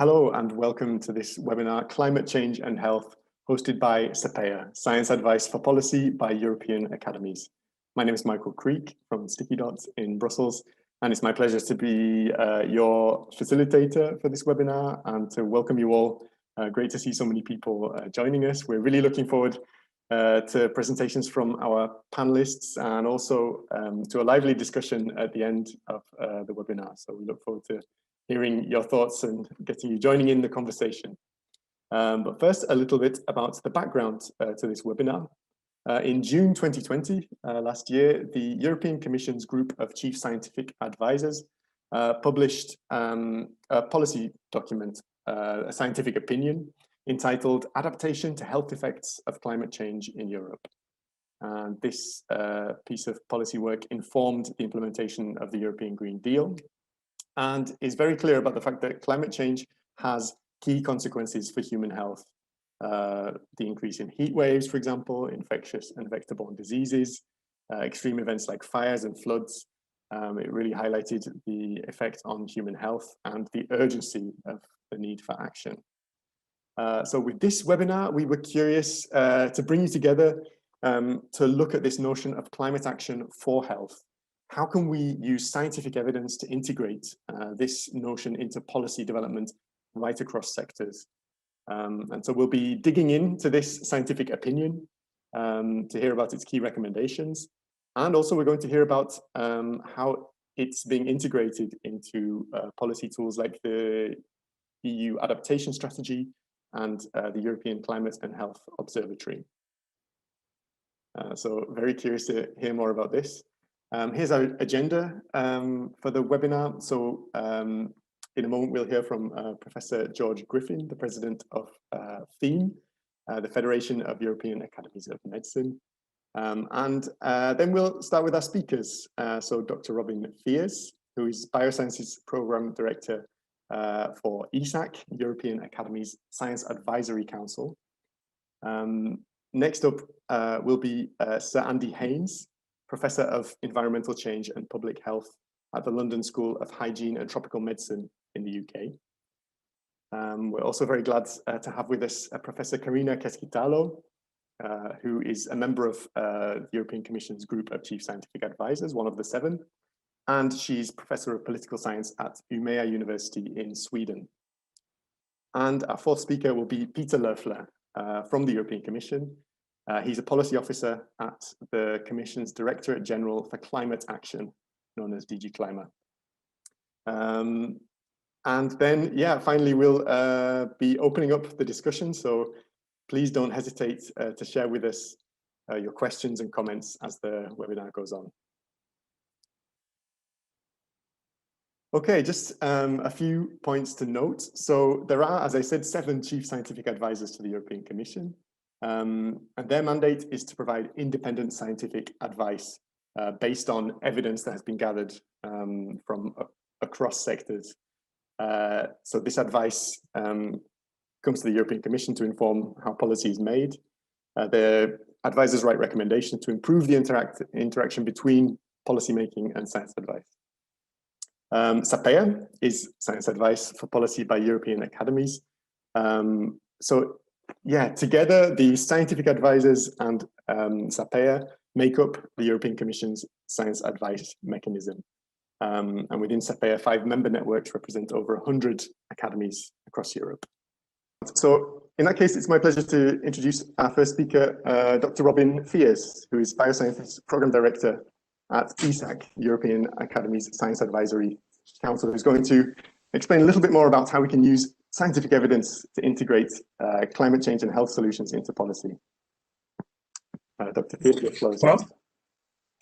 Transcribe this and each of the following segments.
Hello and welcome to this webinar, Climate Change and Health, hosted by SAPEA, Science Advice for Policy by European Academies. My name is Michael Creek from Sticky Dots in Brussels, and it's my pleasure to be your facilitator for this webinar and to welcome you all. Great to see so many people joining us. We're really looking forward to presentations from our panelists and also to a lively discussion at the end of the webinar. So we look forward to hearing your thoughts and getting you joining in the conversation. But first, a little bit about the background to this webinar. In June 2020, last year, the European Commission's group of chief scientific advisors published a policy document, a scientific opinion entitled Adaptation to Health Effects of Climate Change in Europe. And this piece of policy work informed the implementation of the European Green Deal and is very clear about the fact that climate change has key consequences for human health. The increase in heat waves, for example, infectious and vector-borne diseases, extreme events like fires and floods. It really highlighted the effect on human health and the urgency of the need for action. So with this webinar, we were curious to bring you together to look at this notion of climate action for health. How can we use scientific evidence to integrate this notion into policy development right across sectors? And so we'll be digging into this scientific opinion to hear about its key recommendations. And also we're going to hear about how it's being integrated into policy tools like the EU Adaptation Strategy and the European Climate and Health Observatory. So very curious to hear more about this. Here's our agenda for the webinar. So in a moment, we'll hear from Professor George Griffin, the president of FEAM, the Federation of European Academies of Medicine. And then we'll start with our speakers. So Dr. Robin Fears, who is Biosciences Program Director for ESAC, European Academies Science Advisory Council. Next up will be Sir Andy Haines, Professor of Environmental Change and Public Health at the London School of Hygiene and Tropical Medicine in the UK. We're also very glad to have with us Professor Karina Keskitalo, who is a member of the European Commission's group of chief scientific advisors, one of the 7, and she's Professor of Political Science at Umeå University in Sweden. And our 4th speaker will be Peter Loeffler from the European Commission. He's a policy officer at the Commission's Directorate General for Climate Action, known as DG Climate. And then, yeah, finally, we'll be opening up the discussion. So please don't hesitate to share with us your questions and comments as the webinar goes on. Okay, just a few points to note. So there are, as I said, 7 chief scientific advisors to the European Commission. And their mandate is to provide independent scientific advice based on evidence that has been gathered from across sectors. So this advice comes to the European Commission to inform how policy is made. The advisors write recommendations to improve the interaction between policymaking and science advice. SAPEA is science advice for policy by European academies. So yeah, together, the scientific advisors and SAPEA make up the European Commission's science advice mechanism. And within SAPEA, 5 member networks represent over 100 academies across Europe. So in that case, it's my pleasure to introduce our first speaker, Dr. Robin Fears, who is Biosciences Program Director at ESAC, European Academies Science Advisory Council, who's going to explain a little bit more about how we can use scientific evidence to integrate climate change and health solutions into policy. Dr. Fears, the floor is yours.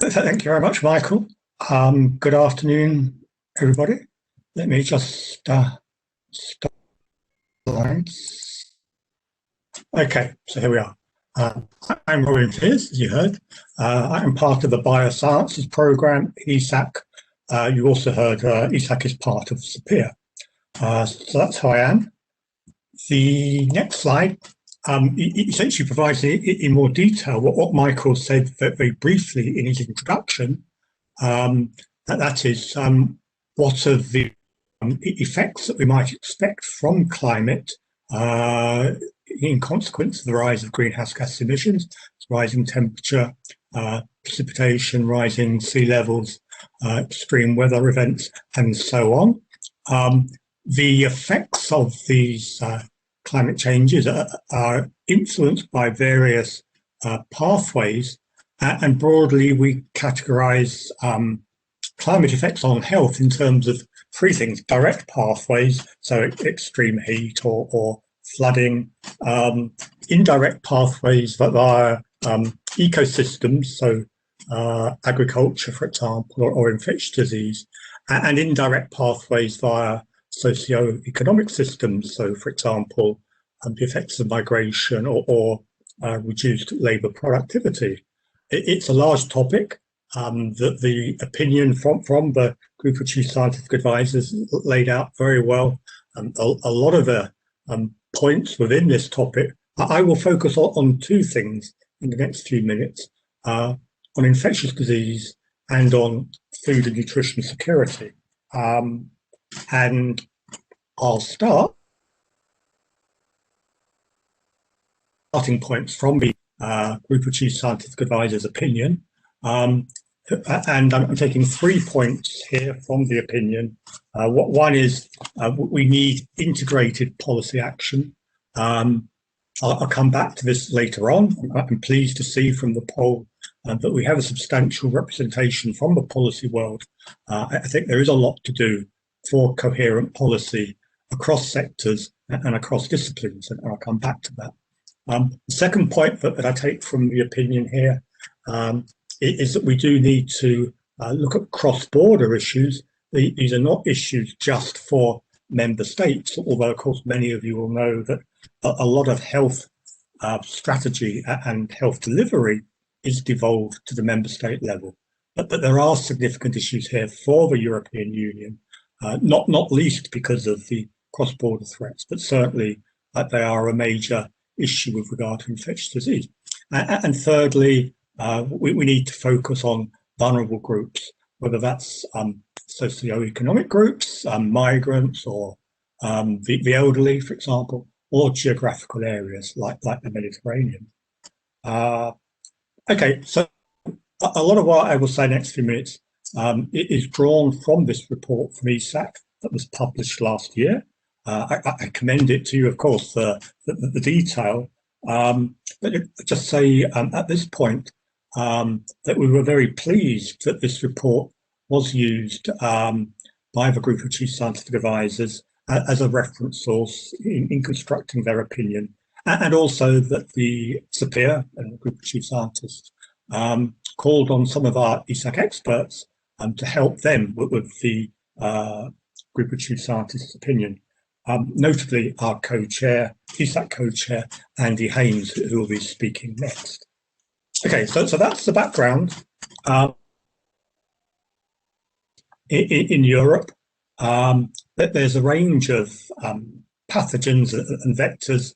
Thank you very much, Michael. Good afternoon, everybody. Let me just start slides. Okay, so here we are. I'm Robin Fears, as you heard. I am part of the Biosciences Program in ESAC. You also heard ESAC is part of SAPEA. So that's who I am. The next slide essentially provides in more detail what Michael said very briefly in his introduction. That is, what are the effects that we might expect from climate in consequence of the rise of greenhouse gas emissions, rising temperature, precipitation, rising sea levels, extreme weather events, and so on. The effects of these climate changes are influenced by various pathways, and broadly we categorize climate effects on health in terms of three things: direct pathways, so extreme heat or flooding; indirect pathways via ecosystems, so agriculture, for example, or infectious disease; and indirect pathways via socio-economic systems, so for example, the effects of migration or reduced labour productivity. It's a large topic that the opinion from the group of chief scientific advisors laid out very well. A lot of the points within this topic. I will focus on two things in the next few minutes, on infectious disease and on food and nutrition security. And I'll starting points from the group of chief scientific advisors' opinion. And I'm taking 3 points here from the opinion. One is we need integrated policy action. I'll come back to this later on. I'm pleased to see from the poll that we have a substantial representation from the policy world. I think there is a lot to do for coherent policy across sectors and across disciplines, and I'll come back to that. The second point that I take from the opinion here is that we do need to look at cross-border issues. These are not issues just for member states, although of course many of you will know that a lot of health strategy and health delivery is devolved to the member state level. But there are significant issues here for the European Union, not least because of the cross-border threats, but certainly they are a major issue with regard to infectious disease. And thirdly, we need to focus on vulnerable groups, whether that's socio-economic groups, migrants, or the elderly, for example, or geographical areas like the Mediterranean. Okay, so a lot of what I will say next few minutes is drawn from this report from ESAC that was published last year. I commend it to you, of course, the detail, but just say at this point that we were very pleased that this report was used by the group of chief scientific advisors as a reference source in constructing their opinion, and also that the SAPEA and the group of chief scientists called on some of our ESAC experts to help them with the group of chief scientists' opinion. Notably our co-chair, ESAC co-chair, Andy Haines, who will be speaking next. Okay, so that's the background. In Europe, there's a range of pathogens and vectors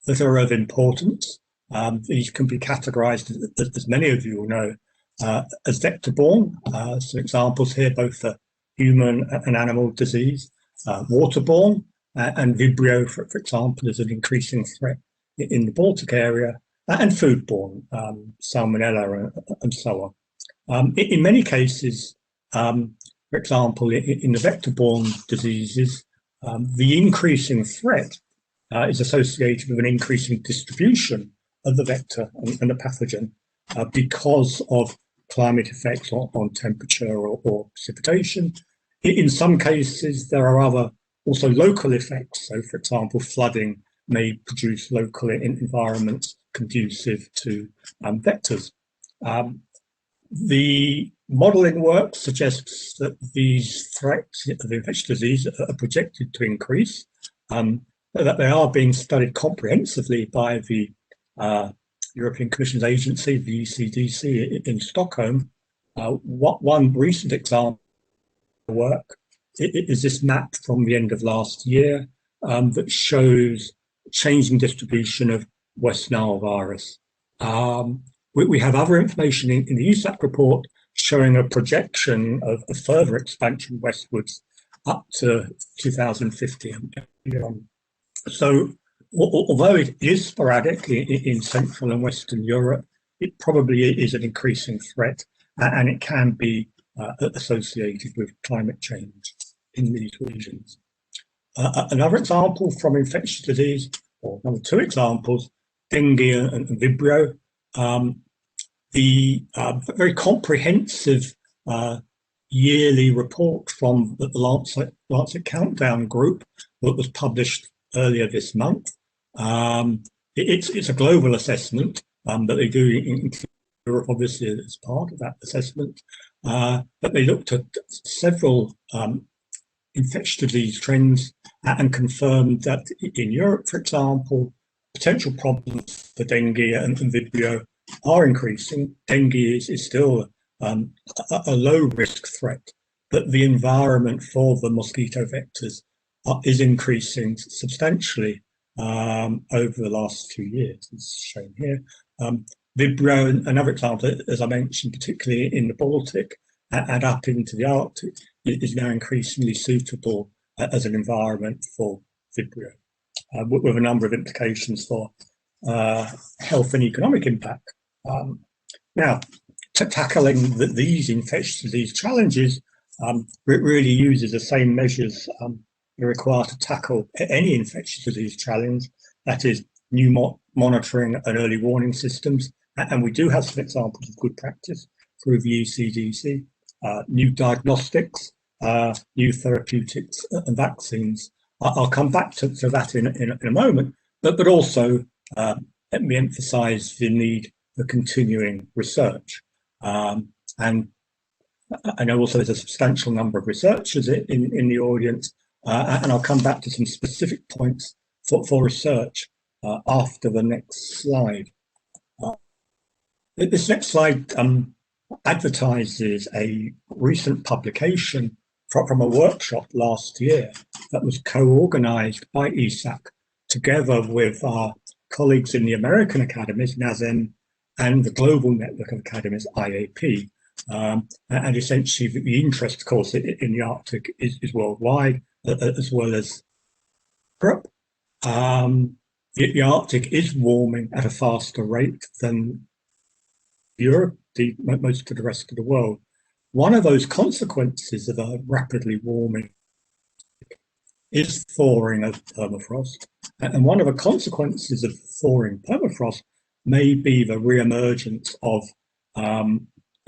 that are of importance. These can be categorized, as many of you will know, as vector-borne. Some examples here, both for human and animal disease, waterborne, and Vibrio, for example, is an increasing threat in the Baltic area, and foodborne, salmonella, and so on. In many cases, for example, in the vector-borne diseases, the increasing threat is associated with an increasing distribution of the vector and the pathogen because of climate effects on temperature or precipitation. In some cases, there are other also local effects. So, for example, flooding may produce local environments conducive to vectors. The modelling work suggests that these threats of infectious disease are projected to increase, that they are being studied comprehensively by the European Commission's agency, the ECDC, in Stockholm. One recent example of work is this map from the end of last year that shows changing distribution of West Nile virus. We have other information in the ESAC report showing a projection of a further expansion westwards up to 2050 and beyond. So although it is sporadic in Central and Western Europe, it probably is an increasing threat, and it can be associated with climate change in these regions. Another example from infectious disease, or another two examples, dengue and Vibrio. The very comprehensive yearly report from the Lancet Countdown group that was published earlier this month. It's a global assessment that they do in Europe, obviously, as part of that assessment. But they looked at several infectious disease trends and confirmed that in Europe, for example, potential problems for dengue and Vibrio are increasing. Dengue is still a low-risk threat, but the environment for the mosquito vectors is increasing substantially over the last few years, as shown here. Vibrio, another example, as I mentioned, particularly in the Baltic and up into the Arctic, is now increasingly suitable as an environment for Vibrio, with a number of implications for health and economic impact. Now, tackling these infectious disease challenges really uses the same measures are required to tackle any infectious disease challenge, that is, new monitoring and early warning systems. And we do have some examples of good practice through the ECDC, new diagnostics, new therapeutics and vaccines. I'll come back to that in a moment, but also let me emphasize the need for continuing research. And I know also there's a substantial number of researchers in the audience, and I'll come back to some specific points for research after the next slide. This next slide advertises a recent publication from a workshop last year that was co-organised by ESAC together with our colleagues in the American academies, NASEM, and the Global Network of Academies, IAP. And essentially the interest, of course, in the Arctic is worldwide, as well as Europe. The Arctic is warming at a faster rate than Europe, most of the rest of the world. One of those consequences of a rapidly warming is thawing of permafrost. And one of the consequences of thawing permafrost may be the re-emergence of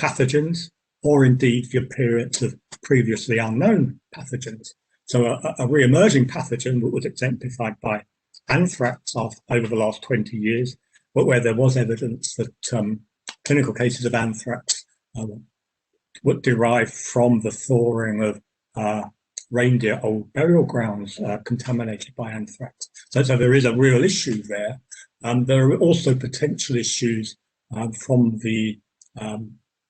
pathogens, or indeed the appearance of previously unknown pathogens. So a re-emerging pathogen was exemplified by anthrax over the last 20 years, but where there was evidence that clinical cases of anthrax were derived from the thawing of reindeer old burial grounds contaminated by anthrax. So there is a real issue there. There are also potential issues from the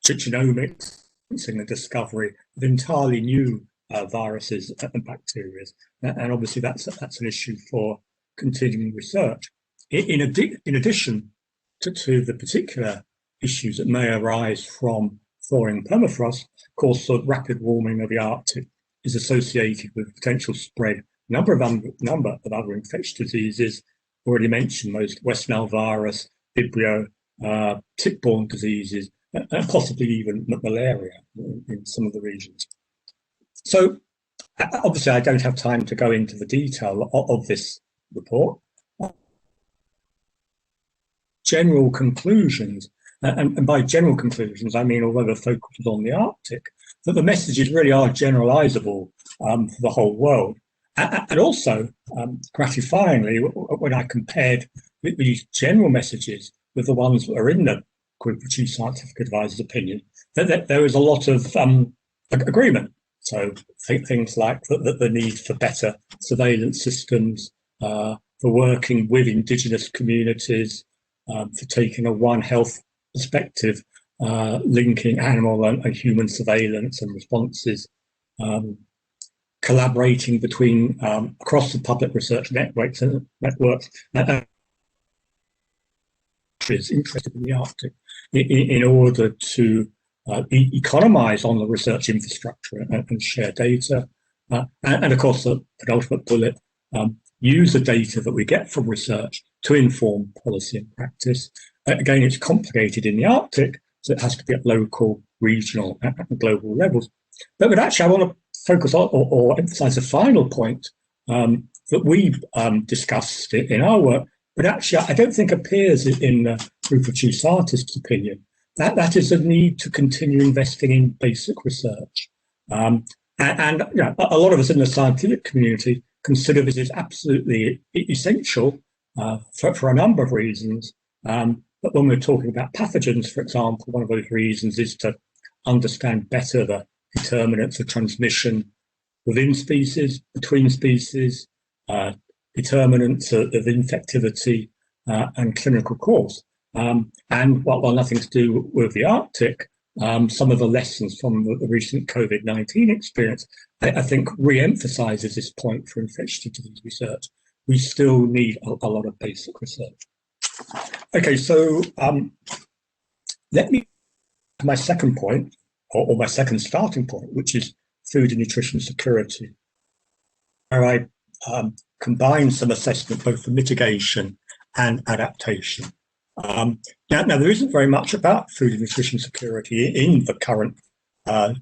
genomics and the discovery of entirely new viruses and bacteria. And obviously that's an issue for continuing research. In addition to the particular issues that may arise from thawing permafrost, of course, the rapid warming of the Arctic is associated with potential spread number of other infectious diseases. Already mentioned most: West Nile virus, Vibrio, tick-borne diseases, and possibly even malaria in some of the regions. So obviously I don't have time to go into the detail of this report. General conclusions, and by general conclusions I mean, although the focus is on the Arctic, that the messages really are generalizable for the whole world. And also, gratifyingly, when I compared these general messages with the ones that are in the Group of Chief Scientific Advisors' opinion, that there is a lot of agreement. So things like the need for better surveillance systems, for working with Indigenous communities, for taking a One Health perspective, linking animal and human surveillance and responses, collaborating between across the public research networks is interested in the Arctic in order to economize on the research infrastructure and share data, And of course, the penultimate bullet, use the data that we get from research to inform policy and practice. Again, it's complicated in the Arctic, so it has to be at local, regional, and global levels. But actually, I want to focus on or emphasize the final point that we've discussed in our work, but actually I don't think appears in the group of chief scientists' opinion. That is the need to continue investing in basic research. And you know, a lot of us in the scientific community consider this is absolutely essential for a number of reasons. But when we're talking about pathogens, for example, one of those reasons is to understand better the determinants of transmission within species, between species, determinants of infectivity and clinical course. And while nothing to do with the Arctic, some of the lessons from the recent COVID-19 experience, I think re-emphasizes this point for infectious disease research. We still need a lot of basic research. Okay, so let me to my second point, or my second starting point, which is food and nutrition security, where I combine some assessment both for mitigation and adaptation. Now, there isn't very much about food and nutrition security in the current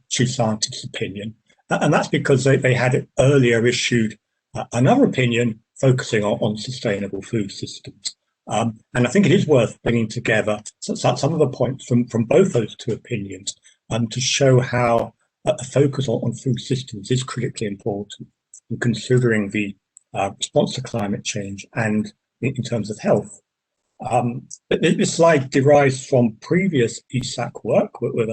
chief scientist's opinion, and that's because they had earlier issued another opinion focusing on sustainable food systems. And I think it is worth bringing together some of the points from both those two opinions to show how a focus on food systems is critically important in considering the response to climate change and in terms of health. This slide derives from previous ESAC work with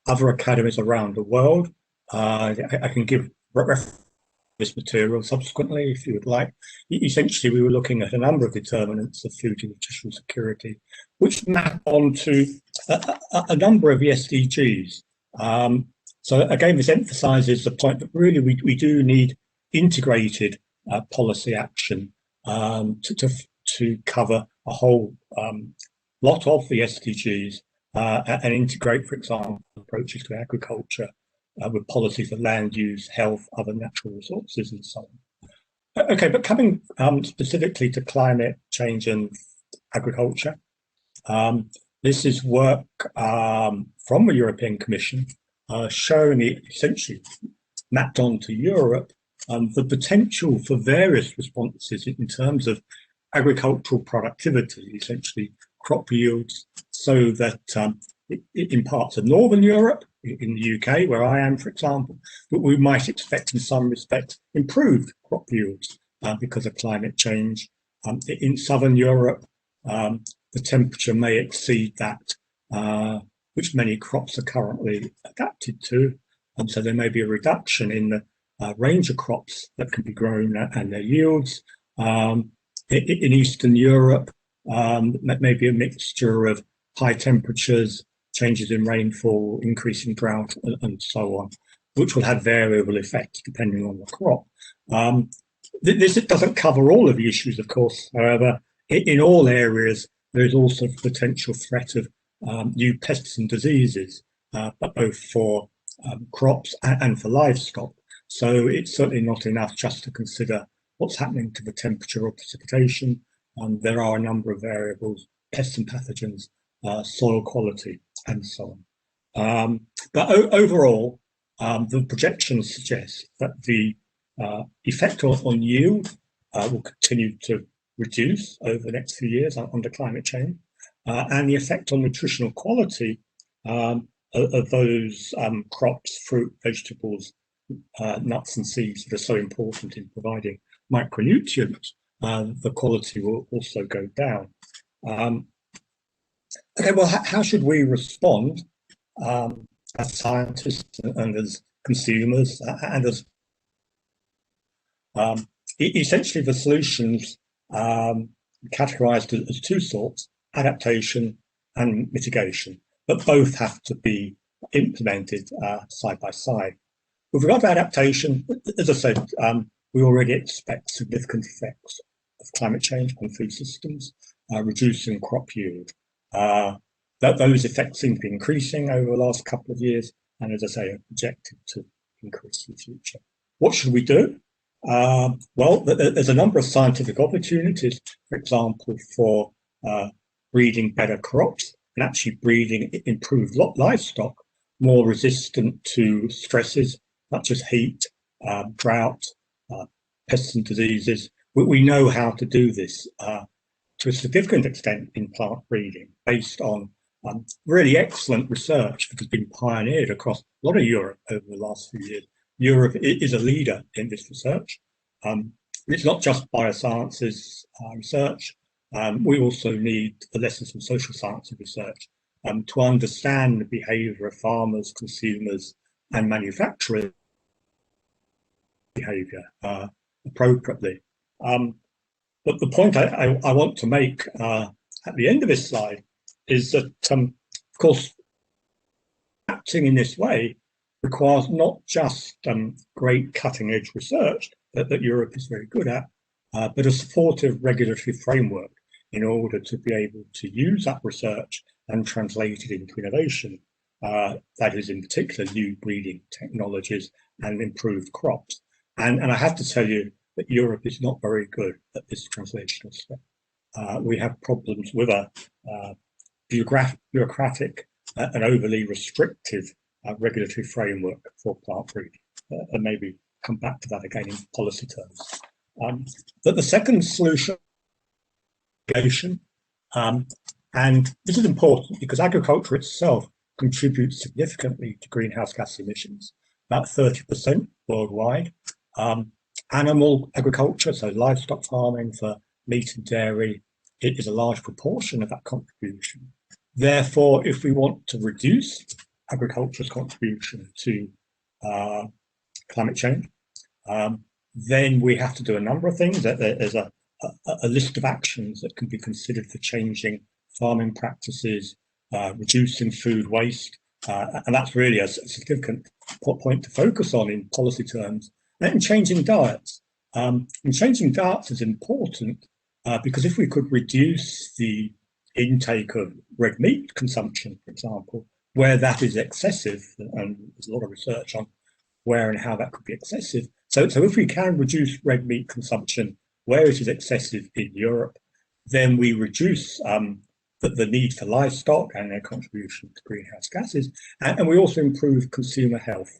other academies around the world. I can give reference this material subsequently if you would like. Essentially, we were looking at a number of determinants of food and nutritional security, which map onto a number of the SDGs. So again, this emphasizes the point that really we do need integrated policy action to cover a whole lot of the SDGs and integrate, for example, approaches to agriculture with policies of land use, health, other natural resources, and so on. Okay, but coming specifically to climate change and agriculture, this is work from the European Commission showing it essentially mapped onto Europe the potential for various responses in terms of agricultural productivity, essentially crop yields, so that in parts of Northern Europe, in the UK, where I am, for example, but we might expect in some respects improved crop yields because of climate change. In Southern Europe, the temperature may exceed that which many crops are currently adapted to, and so there may be a reduction in the range of crops that can be grown and their yields. In Eastern Europe, maybe a mixture of high temperatures, changes in rainfall, increasing drought, and so on, which will have variable effects depending on the crop. This doesn't cover all of the issues, of course. However, in all areas, there is also the potential threat of new pests and diseases, but both for crops and for livestock. So it's certainly not enough just to consider what's happening to the temperature or precipitation. There are a number of variables, pests and pathogens, soil quality, and so on. But overall, the projections suggest that the effect on yield will continue to reduce over the next few years under climate change, and the effect on nutritional quality of those crops, fruit, vegetables, nuts and seeds that are so important in providing micronutrients, the quality will also go down. Okay, well, how should we respond as scientists and as consumers and as essentially the solutions categorized as two sorts, adaptation and mitigation, but both have to be implemented side by side. With regard to adaptation, as I said, we already expect significant effects of climate change on food systems, reducing crop yield. Those effects seem to be increasing over the last couple of years, and as I say, are projected to increase in the future. what should we do? Well, there's a number of scientific opportunities, for example, for breeding better crops and actually breeding improved livestock, more resistant to stresses such as heat, drought, pests and diseases. We know how to do this to a significant extent in plant breeding based on really excellent research that has been pioneered across a lot of Europe over the last few years. Europe is a leader in this research. It's not just biosciences research. We also need the lessons from social sciences research to understand the behaviour of farmers, consumers, and manufacturers' behaviour appropriately. But the point I want to make at the end of this slide is that, of course, acting in this way requires not just great cutting-edge research that Europe is very good at, but a supportive regulatory framework in order to be able to use that research and translate it into innovation. That is, in particular, new breeding technologies and improved crops. And I have to tell you that Europe is not very good at this translational step. We have problems with a bureaucratic and overly restrictive regulatory framework for plant breeding, and maybe come back to that again in policy terms. But the second solution is and this is important because agriculture itself contributes significantly to greenhouse gas emissions, about 30% worldwide. Animal agriculture, so livestock farming for meat and dairy, it is a large proportion of that contribution. Therefore, if we want to reduce agriculture's contribution to climate change, then we have to do a number of things. There's a list of actions that can be considered for changing farming practices, reducing food waste, and that's really a significant point to focus on in policy terms, and changing diets. And changing diets is important because if we could reduce the intake of red meat consumption, for example, where that is excessive, and there's a lot of research on where and how that could be excessive. So if we can reduce red meat consumption where it is excessive in Europe, then we reduce the need for livestock and their contribution to greenhouse gases, and we also improve consumer health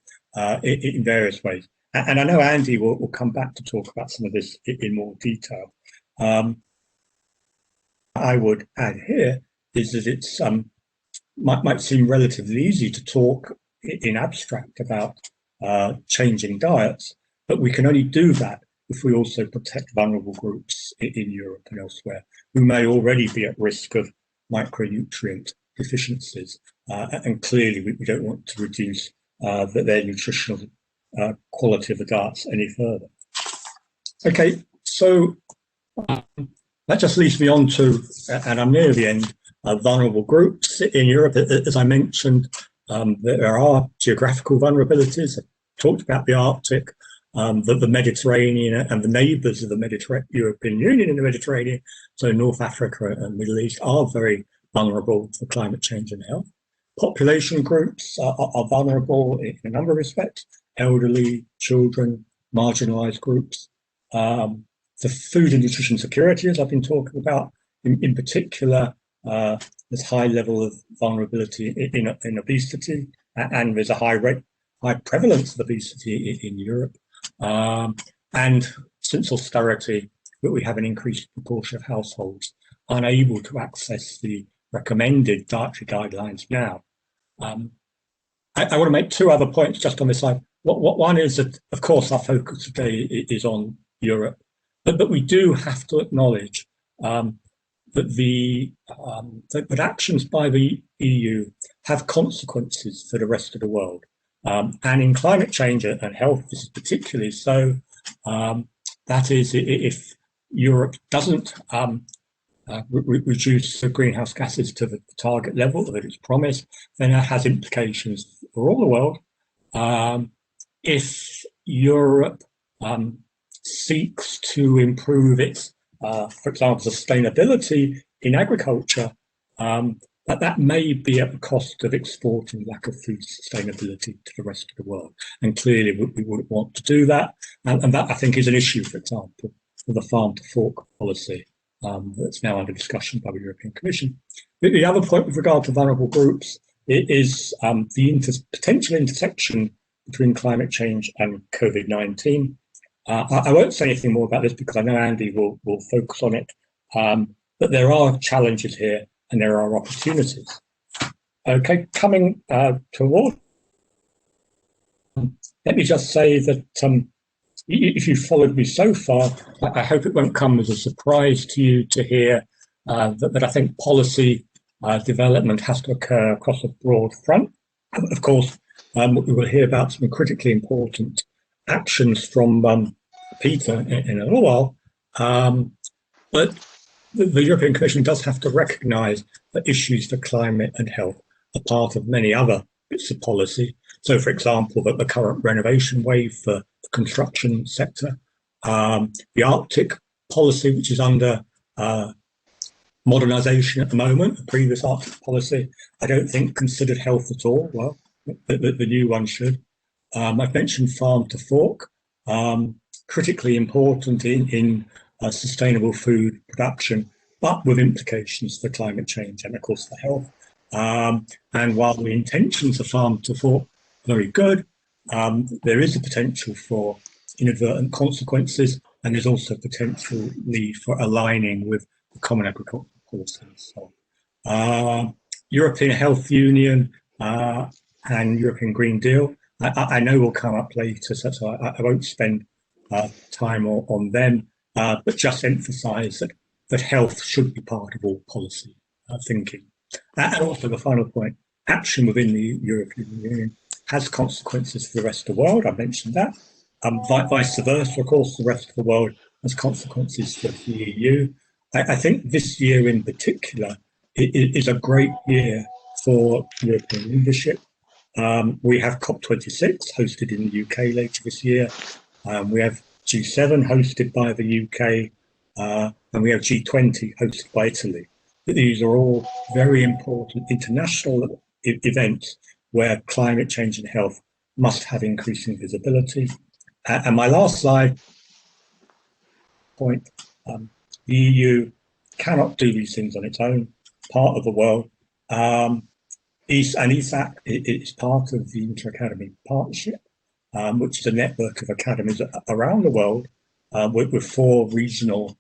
in various ways. And I know Andy will come back to talk about some of this in more detail. I would add here is that it's might seem relatively easy to talk in abstract about changing diets, but we can only do that if we also protect vulnerable groups in Europe and elsewhere who may already be at risk of micronutrient deficiencies. And clearly we don't want to reduce their nutritional quality of the diets any further. Okay, so that just leads me on to, and I'm near the end, vulnerable groups in Europe. As I mentioned, there are geographical vulnerabilities. I talked about the Arctic, the Mediterranean and the neighbours of the European Union in the Mediterranean, so North Africa and Middle East, are very vulnerable to climate change and health. Population groups are vulnerable in a number of respects: elderly, children, marginalised groups. The food and nutrition security, as I've been talking about, in particular, there's high level of vulnerability in obesity, and there's a high prevalence of obesity in Europe. And since austerity, we have an increased proportion of households unable to access the recommended dietary guidelines now. I want to make two other points just on this slide. One is that, of course, our focus today is on Europe, but we do have to acknowledge that actions by the EU have consequences for the rest of the world. And in climate change and health, this is particularly so. That is, if Europe doesn't reduce the greenhouse gases to the target level that it's promised, then that has implications for all the world. If Europe seeks to improve its, for example, sustainability in agriculture, that may be at the cost of exporting lack of food sustainability to the rest of the world. And clearly we wouldn't want to do that. And that, I think, is an issue, for example, for the farm to fork policy that's now under discussion by the European Commission. The other point with regard to vulnerable groups is the potential intersection between climate change and COVID-19. I won't say anything more about this because I know Andy will focus on it, but there are challenges here and there are opportunities. Okay, coming toward, let me just say that if you've followed me so far, I hope it won't come as a surprise to you to hear that I think policy development has to occur across a broad front. Of course, we will hear about some critically important actions from Peter in a little while, but the European Commission does have to recognise that issues for climate and health are part of many other bits of policy. So, for example, that the current renovation wave for the construction sector, the Arctic policy, which is under modernisation at the moment, the previous Arctic policy, I don't think considered health at all. Well, the new one should. I've mentioned farm to fork, critically important in sustainable food production, but with implications for climate change and, of course, for health. And while the intentions of farm to fork are very good, there is a potential for inadvertent consequences, and there's also potential need for aligning with the Common Agricultural Policy. So, European Health Union and European Green Deal, I know will come up later, so I won't spend time on them, but just emphasise that health should be part of all policy thinking. And also the final point, action within the European Union has consequences for the rest of the world. I mentioned that. Vice versa, of course, the rest of the world has consequences for the EU. I think this year in particular is a great year for European leadership. We have COP26 hosted in the UK later this year. We have G7 hosted by the UK, and we have G20 hosted by Italy. These are all very important international events where climate change and health must have increasing visibility. And my last slide point, the EU cannot do these things on its own, part of the world. ESAC is part of the Inter-Academy Partnership, which is a network of academies around the world with 4 regional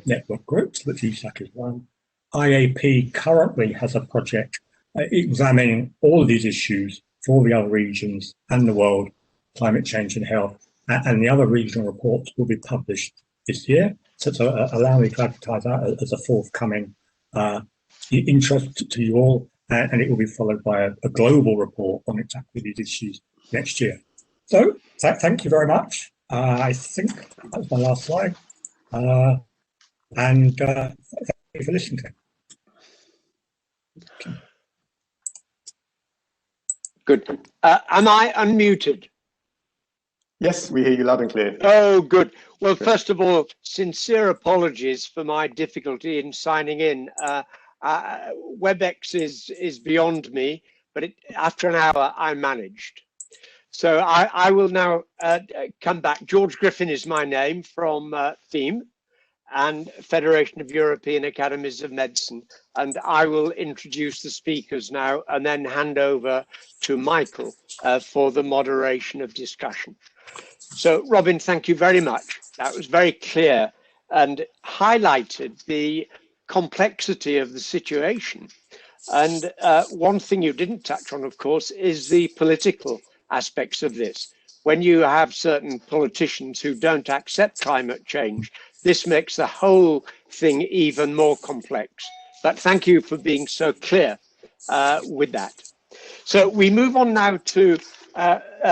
network groups, which ESAC is one. IAP currently has a project examining all of these issues for the other regions and the world, climate change and health, and the other regional reports will be published this year. So allow me to advertise that as a forthcoming interest to you all, and it will be followed by a global report on exactly these issues next year. So thank you very much. I think that was my last slide. And thank you for listening to me. Okay. Good. Am I unmuted? Yes, we hear you loud and clear. Oh, good. Well, first of all, sincere apologies for my difficulty in signing in. WebEx is beyond me, but after an hour, I managed. So I will now come back. George Griffin is my name from FEAM and Federation of European Academies of Medicine. And I will introduce the speakers now and then hand over to Michael for the moderation of discussion. So Robin, thank you very much. That was very clear and highlighted the complexity of the situation. And one thing you didn't touch on, of course, is the political aspects of this. When you have certain politicians who don't accept climate change, this makes the whole thing even more complex. But thank you for being so clear with that. So we move on now to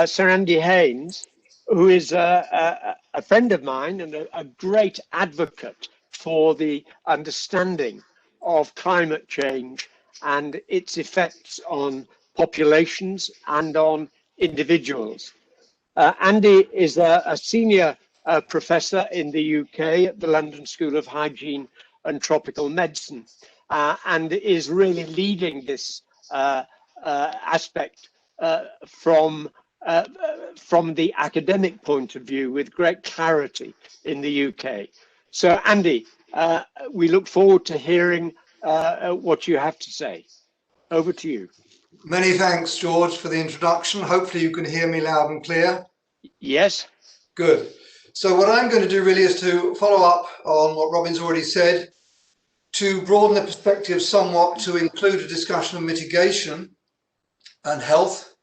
Sir Andy Haines, who is a friend of mine and a great advocate for the understanding of climate change and its effects on populations and on individuals. Andy is a senior professor in the UK at the London School of Hygiene and Tropical Medicine. and is really leading this aspect from the academic point of view with great clarity in the UK. So Andy, we look forward to hearing what you have to say. Over to you. Many thanks, George, for the introduction. Hopefully you can hear me loud and clear. Yes. Good. So what I'm going to do really is to follow up on what Robin's already said, to broaden the perspective somewhat, to include a discussion of mitigation and health,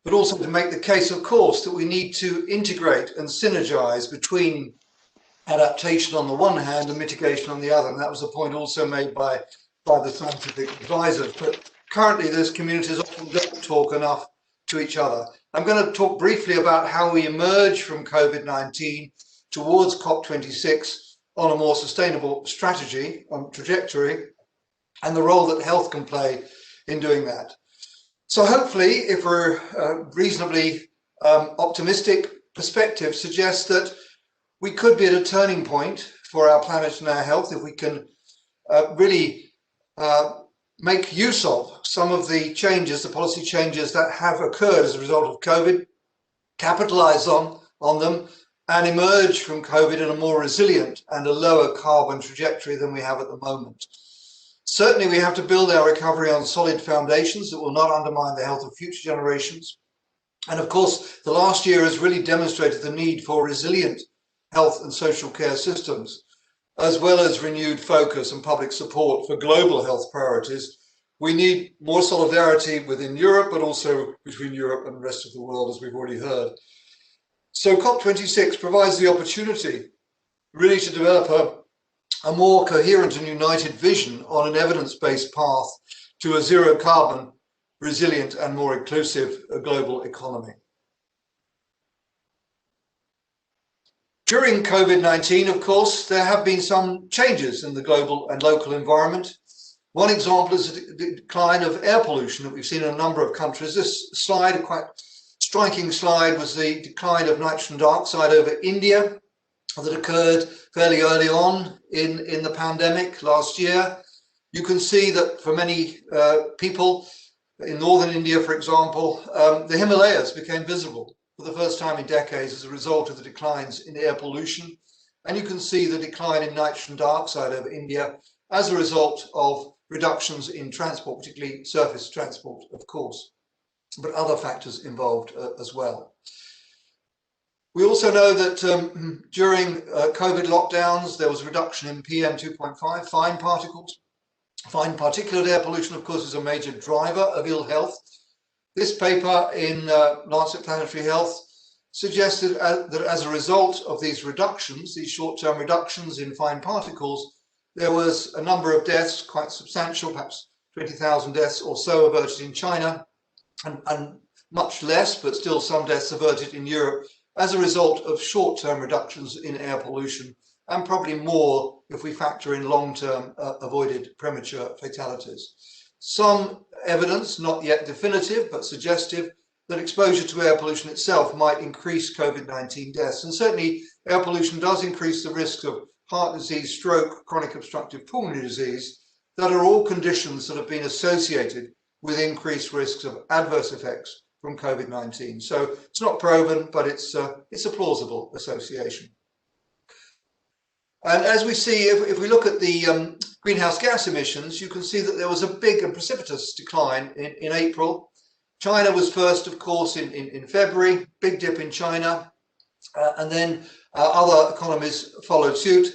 but also to make the case, of course, that we need to integrate and synergize between adaptation on the one hand and mitigation on the other. And that was a point also made by the scientific advisors. But currently, those communities often don't talk enough to each other. I'm going to talk briefly about how we emerge from COVID-19 towards COP26 on a more sustainable strategy and trajectory, and the role that health can play in doing that. So hopefully, if we're reasonably optimistic perspective, suggests that we could be at a turning point for our planet and our health if we can really make use of some of the changes, the policy changes that have occurred as a result of COVID, capitalize on them, and emerge from COVID in a more resilient and a lower carbon trajectory than we have at the moment. Certainly, we have to build our recovery on solid foundations that will not undermine the health of future generations. And of course, the last year has really demonstrated the need for resilient health and social care systems, as well as renewed focus and public support for global health priorities. We need more solidarity within Europe, but also between Europe and the rest of the world, as we've already heard. So COP26 provides the opportunity really to develop a more coherent and united vision on an evidence-based path to a zero carbon, resilient and more inclusive global economy. During COVID-19, of course, there have been some changes in the global and local environment. One example is the decline of air pollution that we've seen in a number of countries. This slide, a quite striking slide, was the decline of nitrogen dioxide over India that occurred fairly early on in the pandemic last year. You can see that for many people in northern India, for example, the Himalayas became visible for the first time in decades as a result of the declines in air pollution. And you can see the decline in nitrogen dioxide over India as a result of reductions in transport, particularly surface transport, of course, but other factors involved as well. We also know that during COVID lockdowns, there was a reduction in PM 2.5 fine particles. Fine particulate air pollution, of course, is a major driver of ill health. This paper in Lancet Planetary Health suggested that as a result of these reductions, these short-term reductions in fine particles, there was a number of deaths, quite substantial, perhaps 20,000 deaths or so averted in China, and much less, but still some deaths averted in Europe as a result of short-term reductions in air pollution, and probably more if we factor in long-term avoided premature fatalities. Some evidence, not yet definitive, but suggestive, that exposure to air pollution itself might increase COVID-19 deaths. And certainly air pollution does increase the risk of heart disease, stroke, chronic obstructive pulmonary disease, that are all conditions that have been associated with increased risks of adverse effects from COVID-19. So it's not proven, but it's a plausible association. And as we see, if we look at the greenhouse gas emissions, you can see that there was a big and precipitous decline in April. China was first, of course, in February, big dip in China, and then other economies followed suit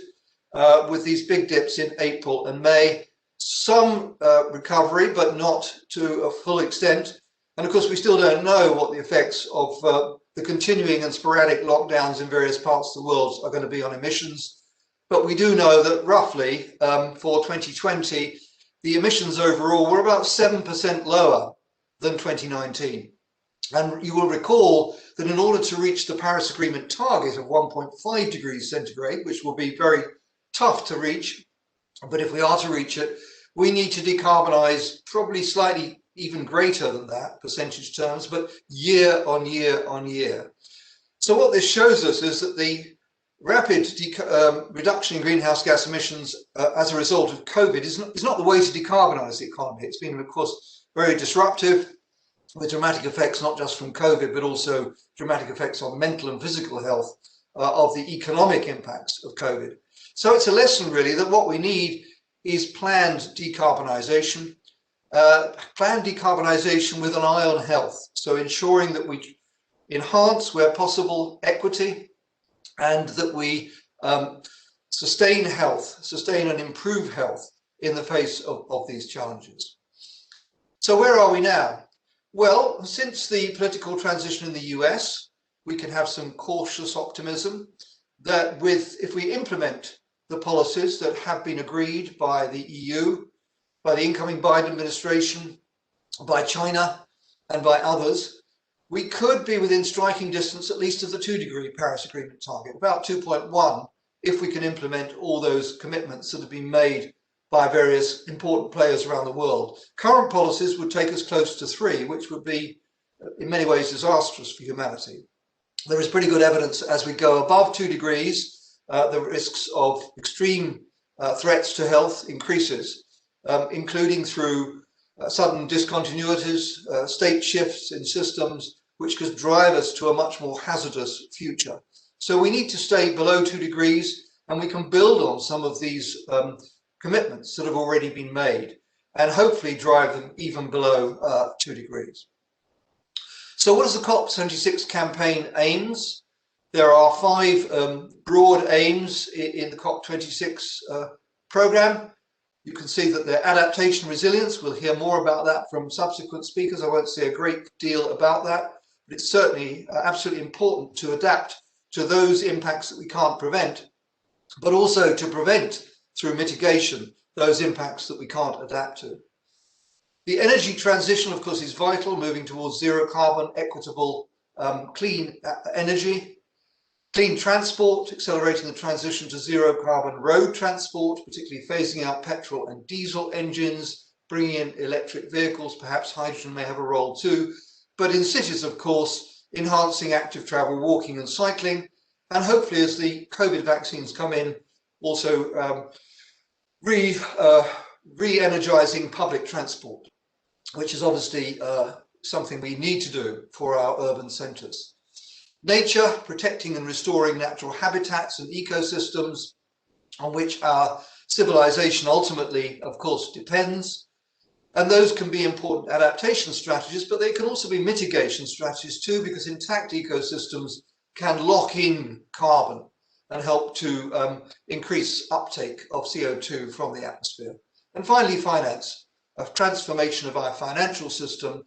with these big dips in April and May. Some recovery, but not to a full extent. And of course, we still don't know what the effects of the continuing and sporadic lockdowns in various parts of the world are going to be on emissions. But we do know that roughly for 2020, the emissions overall were about 7% lower than 2019. And you will recall that in order to reach the Paris Agreement target of 1.5 degrees centigrade, which will be very tough to reach, but if we are to reach it, we need to decarbonize probably slightly even greater than that, percentage terms, but year on year on year. So what this shows us is that the rapid reduction in greenhouse gas emissions as a result of COVID is not the way to decarbonise the economy. It's been, of course, very disruptive, with dramatic effects not just from COVID, but also dramatic effects on mental and physical health of the economic impacts of COVID. So it's a lesson really that what we need is planned decarbonisation, with an eye on health. So ensuring that we enhance, where possible, equity, and that we sustain and improve health in the face of these challenges. So where are we now? Well, since the political transition in the US, we can have some cautious optimism that if we implement the policies that have been agreed by the EU, by the incoming Biden administration, by China, and by others, we could be within striking distance at least of the 2-degree Paris Agreement target, about 2.1, if we can implement all those commitments that have been made by various important players around the world. Current policies would take us close to 3, which would be in many ways disastrous for humanity. There is pretty good evidence as we go above 2 degrees, the risks of extreme threats to health increases, including through sudden discontinuities, state shifts in systems, which could drive us to a much more hazardous future. So we need to stay below 2 degrees, and we can build on some of these commitments that have already been made, and hopefully drive them even below 2 degrees. So what does the COP26 campaign aims? There are 5 broad aims in the COP26 program. You can see that the adaptation resilience, we'll hear more about that from subsequent speakers. I won't say a great deal about that, but it's certainly absolutely important to adapt to those impacts that we can't prevent, but also to prevent through mitigation those impacts that we can't adapt to. The energy transition, of course, is vital, moving towards zero carbon, equitable, clean energy. Clean transport, accelerating the transition to zero carbon road transport, particularly phasing out petrol and diesel engines, bringing in electric vehicles, perhaps hydrogen may have a role too. But in cities, of course, enhancing active travel, walking and cycling, and hopefully as the COVID vaccines come in, also re-energizing public transport, which is obviously something we need to do for our urban centres. Nature, protecting and restoring natural habitats and ecosystems on which our civilization ultimately, of course, depends. And those can be important adaptation strategies, but they can also be mitigation strategies too, because intact ecosystems can lock in carbon and help to increase uptake of CO2 from the atmosphere. And finally, finance, a transformation of our financial system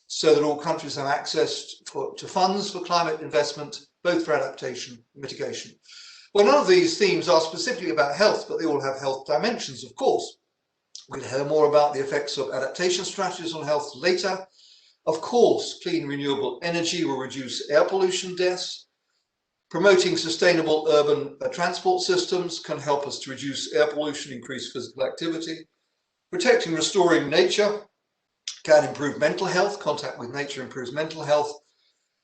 so that all countries have access to funds for climate investment, both for adaptation and mitigation. Well, none of these themes are specifically about health, but they all have health dimensions, of course. We'll hear more about the effects of adaptation strategies on health later. Of course, clean renewable energy will reduce air pollution deaths. Promoting sustainable urban transport systems can help us to reduce air pollution, increase physical activity. Protecting and restoring nature can improve mental health. Contact with nature improves mental health.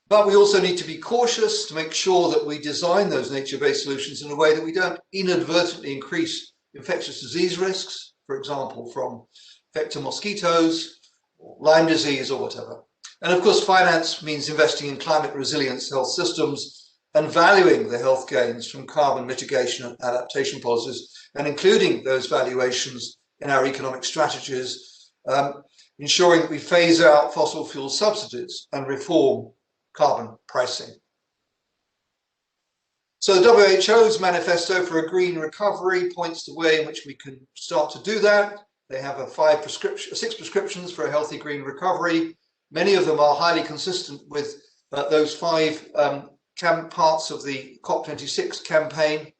But we also need to be cautious to make sure that we design those nature-based solutions in a way that we don't inadvertently increase infectious disease risks, for example, from vector mosquitoes, or Lyme disease, or whatever. And of course, finance means investing in climate resilience health systems and valuing the health gains from carbon mitigation and adaptation policies, and including those valuations in our economic strategies, ensuring that we phase out fossil fuel subsidies and reform carbon pricing. So the WHO's manifesto for a green recovery points the way in which we can start to do that. They have 6 prescriptions for a healthy green recovery. Many of them are highly consistent with those 5 parts of the COP26 campaign.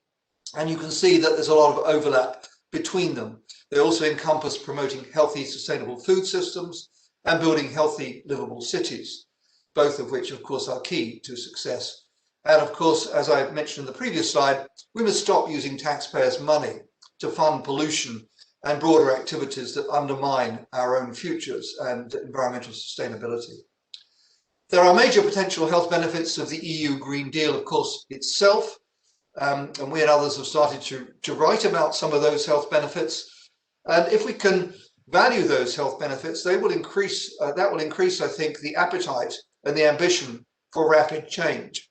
And you can see that there's a lot of overlap between them. They also encompass promoting healthy, sustainable food systems and building healthy, livable cities, both of which, of course, are key to success. And of course, as I mentioned in the previous slide, we must stop using taxpayers' money to fund pollution and broader activities that undermine our own futures and environmental sustainability. There are major potential health benefits of the EU Green Deal, of course, itself. and we and others have started to write about some of those health benefits. And if we can value those health benefits, they will increase. That will increase, I think, the appetite and the ambition for rapid change.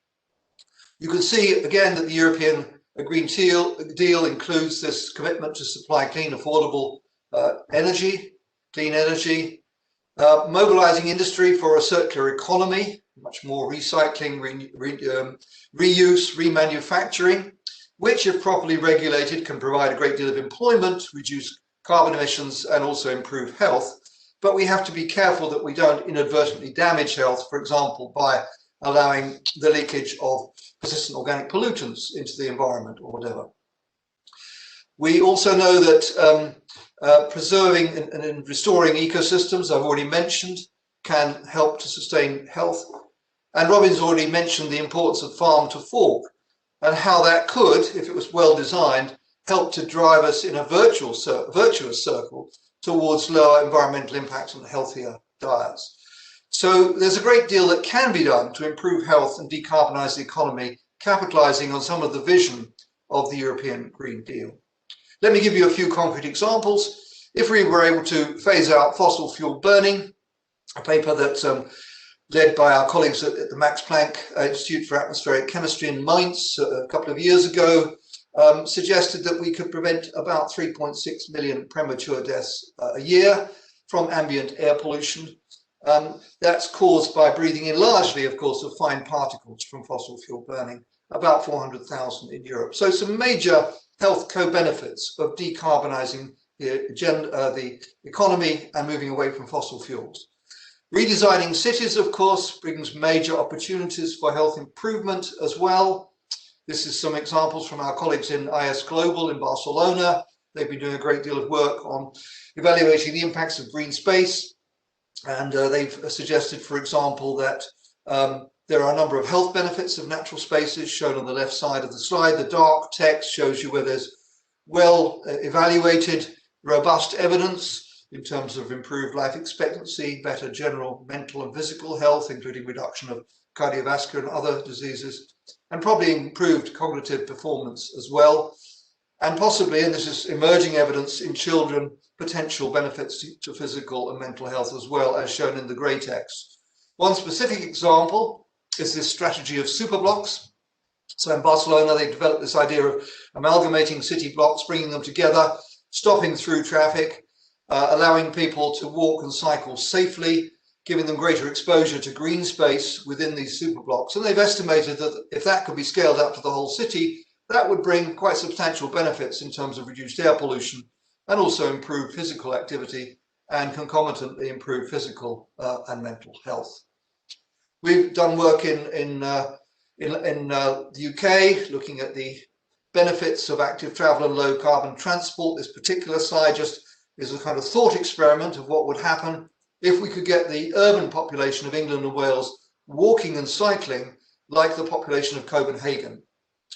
You can see again that the European Green Deal includes this commitment to supply clean, affordable energy, clean energy, mobilizing industry for a circular economy, much more recycling, reuse, remanufacturing, which, if properly regulated, can provide a great deal of employment, reduce carbon emissions, and also improve health. But we have to be careful that we don't inadvertently damage health, for example, by allowing the leakage of persistent organic pollutants into the environment or whatever. We also know that preserving and restoring ecosystems, I've already mentioned, can help to sustain health. And Robin's already mentioned the importance of farm to fork and how that could, if it was well designed, help to drive us in a virtuous circle towards lower environmental impact and healthier diets. So there's a great deal that can be done to improve health and decarbonize the economy, capitalizing on some of the vision of the European Green Deal. Let me give you a few concrete examples. If we were able to phase out fossil fuel burning, a paper that led by our colleagues at the Max Planck Institute for Atmospheric Chemistry in Mainz a couple of years ago, suggested that we could prevent about 3.6 million premature deaths a year from ambient air pollution. That's caused by breathing in largely, of course, of fine particles from fossil fuel burning, about 400,000 in Europe. So some major health co-benefits of decarbonizing the economy and moving away from fossil fuels. Redesigning cities, of course, brings major opportunities for health improvement as well. This is some examples from our colleagues in IS Global in Barcelona. They've been doing a great deal of work on evaluating the impacts of green space. And they've suggested, for example, that there are a number of health benefits of natural spaces shown on the left side of the slide. The dark text shows you where there's well evaluated, robust evidence in terms of improved life expectancy, better general mental and physical health, including reduction of cardiovascular and other diseases, and probably improved cognitive performance as well. And possibly, and this is emerging evidence in children, potential benefits to physical and mental health as well, as shown in the grey text. One specific example is this strategy of superblocks. So in Barcelona, they developed this idea of amalgamating city blocks, bringing them together, stopping through traffic, allowing people to walk and cycle safely, giving them greater exposure to green space within these superblocks. And they've estimated that if that could be scaled up to the whole city, that would bring quite substantial benefits in terms of reduced air pollution and also improved physical activity and concomitantly improved physical and mental health. We've done work in the UK, looking at the benefits of active travel and low carbon transport. This particular slide just is a kind of thought experiment of what would happen if we could get the urban population of England and Wales walking and cycling like the population of Copenhagen,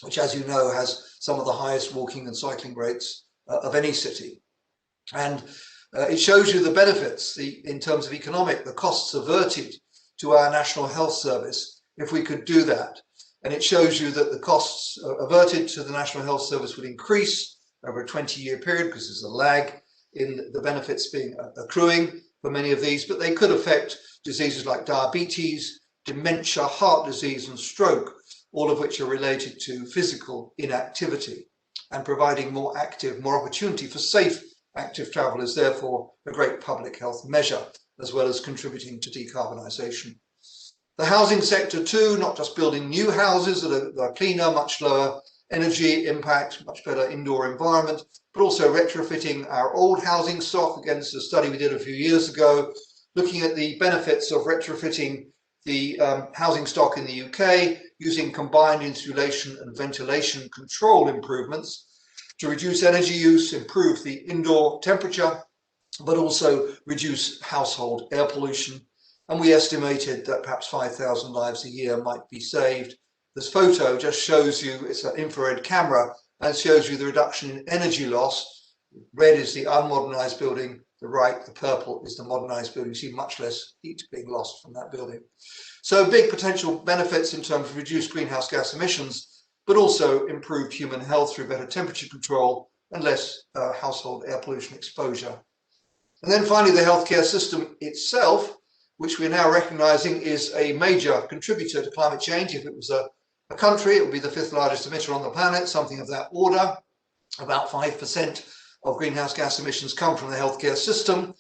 which, as you know, has some of the highest walking and cycling rates of any city. And it shows you the benefits, in terms of economic, the costs averted to our National Health Service if we could do that. And it shows you that the costs averted to the National Health Service would increase over a 20-year period, because there's a lag in the benefits being accruing for many of these, but they could affect diseases like diabetes, dementia, heart disease, and stroke, all of which are related to physical inactivity. And providing more opportunity for safe active travel is therefore a great public health measure, as well as contributing to decarbonisation. The housing sector too, not just building new houses that are cleaner, much lower energy impact, much better indoor environment, but also retrofitting our old housing stock. Again, this is a study we did a few years ago, looking at the benefits of retrofitting the housing stock in the UK using combined insulation and ventilation control improvements to reduce energy use, improve the indoor temperature, but also reduce household air pollution. And we estimated that perhaps 5,000 lives a year might be saved. This photo just shows you, it's an infrared camera, and shows you the reduction in energy loss. Red is the unmodernized building, the right, the purple, is the modernized building. You see much less heat being lost from that building. So big potential benefits in terms of reduced greenhouse gas emissions. but also improved human health through better temperature control and less household air pollution exposure. And then finally, the healthcare system itself, which we're now recognizing is a major contributor to climate change. If it was a country, it would be the 5th largest emitter on the planet, something of that order. About 5% of greenhouse gas emissions come from the healthcare system.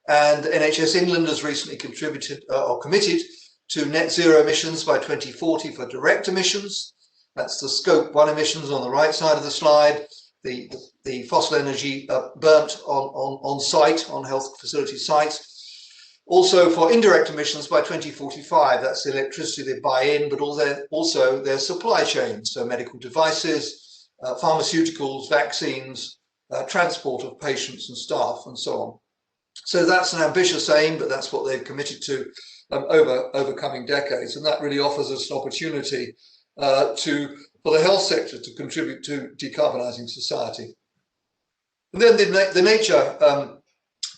And NHS England has recently contributed or committed to net zero emissions by 2040 for direct emissions. That's the scope 1 emissions on the right side of the slide, the fossil energy burnt on site, on health facility sites. Also for indirect emissions by 2045, that's the electricity they buy in, but also their supply chains, so medical devices, pharmaceuticals, vaccines, transport of patients and staff, and so on. So that's an ambitious aim, but that's what they've committed to over coming decades, and that really offers us an opportunity for the health sector to contribute to decarbonising society. And then the nature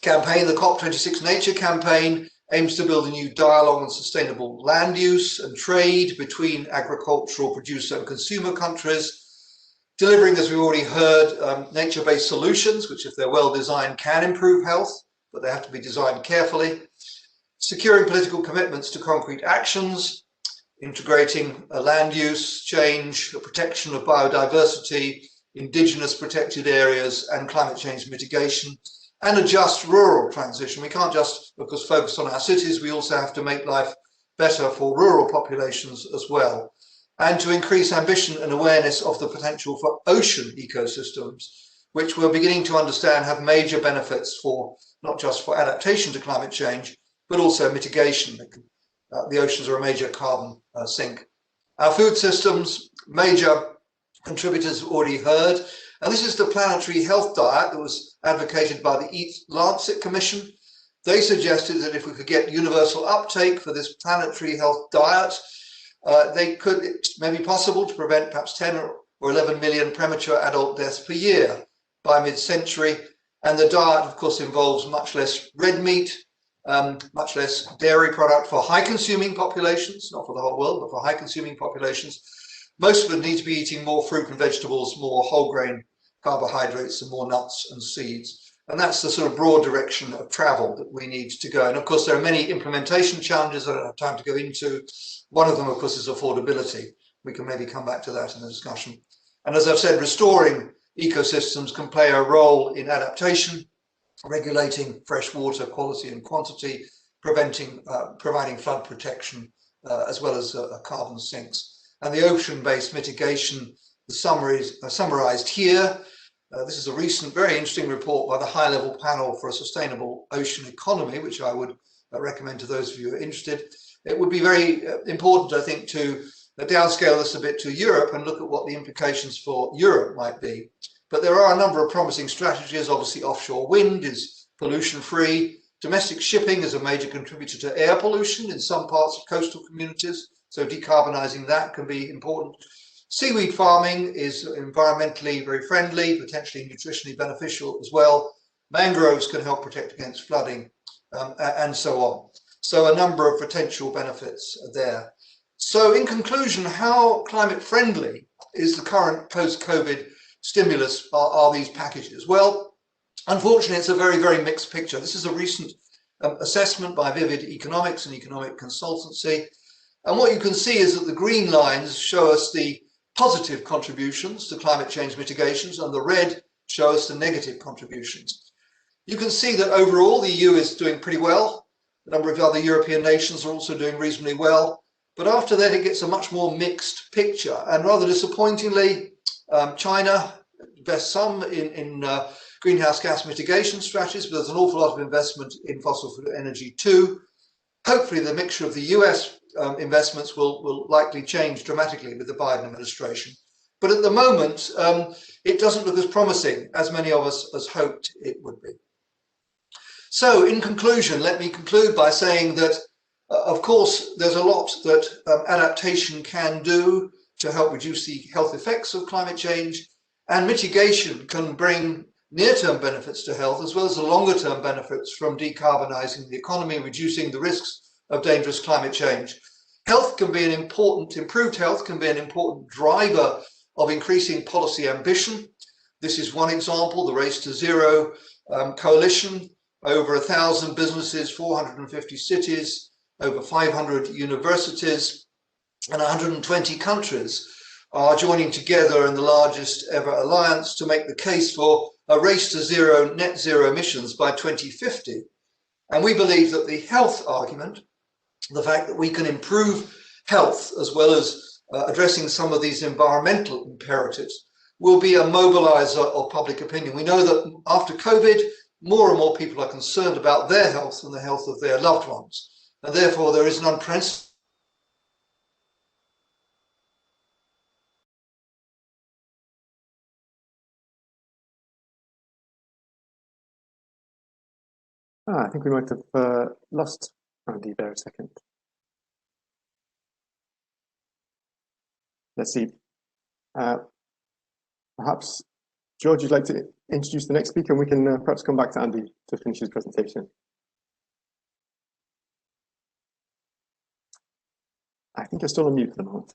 campaign, the COP26 Nature Campaign, aims to build a new dialogue on sustainable land use and trade between agricultural producer and consumer countries, delivering, as we've already heard, nature-based solutions, which if they're well designed can improve health, but they have to be designed carefully, securing political commitments to concrete actions, integrating land use change, the protection of biodiversity, indigenous protected areas, and climate change mitigation, and a just rural transition. We can't just, of course, focus on our cities, we also have to make life better for rural populations as well, and to increase ambition and awareness of the potential for ocean ecosystems, which we're beginning to understand have major benefits for not just for adaptation to climate change, but also mitigation. The oceans are a major carbon sink. Our food systems, major contributors have already heard, and this is the planetary health diet that was advocated by the Lancet Commission. They suggested that if we could get universal uptake for this planetary health diet, it may be possible to prevent perhaps 10 or 11 million premature adult deaths per year by mid-century. And the diet, of course, involves much less red meat, much less dairy product for high-consuming populations, not for the whole world, but for high-consuming populations. Most of them need to be eating more fruit and vegetables, more whole grain carbohydrates, and more nuts and seeds. And that's the sort of broad direction of travel that we need to go. And of course, there are many implementation challenges I don't have time to go into. One of them, of course, is affordability. We can maybe come back to that in the discussion. And as I've said, restoring ecosystems can play a role in adaptation, regulating fresh water quality and quantity, providing flood protection, as well as carbon sinks. And the ocean-based mitigation, the summaries are summarized here. This is a recent, very interesting report by the high-level panel for a sustainable ocean economy, which I would recommend to those of you who are interested. It would be very important, I think, to downscale this a bit to Europe and look at what the implications for Europe might be. But there are a number of promising strategies. Obviously, offshore wind is pollution-free. Domestic shipping is a major contributor to air pollution in some parts of coastal communities, so decarbonising that can be important. Seaweed farming is environmentally very friendly, potentially nutritionally beneficial as well. Mangroves can help protect against flooding, and so on. So a number of potential benefits are there. So in conclusion, how climate friendly is the current post-COVID stimulus are these packages? Well, unfortunately, it's a very, very mixed picture. This is a recent assessment by Vivid Economics, an economic consultancy. And what you can see is that the green lines show us the positive contributions to climate change mitigations, and the red show us the negative contributions. You can see that overall the EU is doing pretty well. A number of other European nations are also doing reasonably well. But after that, it gets a much more mixed picture. And rather disappointingly, China invests some in greenhouse gas mitigation strategies, but there's an awful lot of investment in fossil fuel energy too. Hopefully the mixture of the US investments will likely change dramatically with the Biden administration. But at the moment, it doesn't look as promising as many of us has hoped it would be. So in conclusion, let me conclude by saying that, of course, there's a lot that adaptation can do to help reduce the health effects of climate change, and mitigation can bring near-term benefits to health as well as the longer-term benefits from decarbonising the economy, reducing the risks of dangerous climate change. improved health can be an important driver of increasing policy ambition. This is one example, the Race to Zero coalition, over 1,000 businesses, 450 cities, over 500 universities, and 120 countries are joining together in the largest ever alliance to make the case for a race to zero, net zero emissions by 2050. And we believe that the health argument, the fact that we can improve health as well as addressing some of these environmental imperatives, will be a mobilizer of public opinion. We know that after COVID, more and more people are concerned about their health and the health of their loved ones. And therefore, there is an unprecedented I think we might have lost Andy there a second. Let's see. Perhaps, George, you'd like to introduce the next speaker, and we can perhaps come back to Andy to finish his presentation. I think you're still on mute for the moment.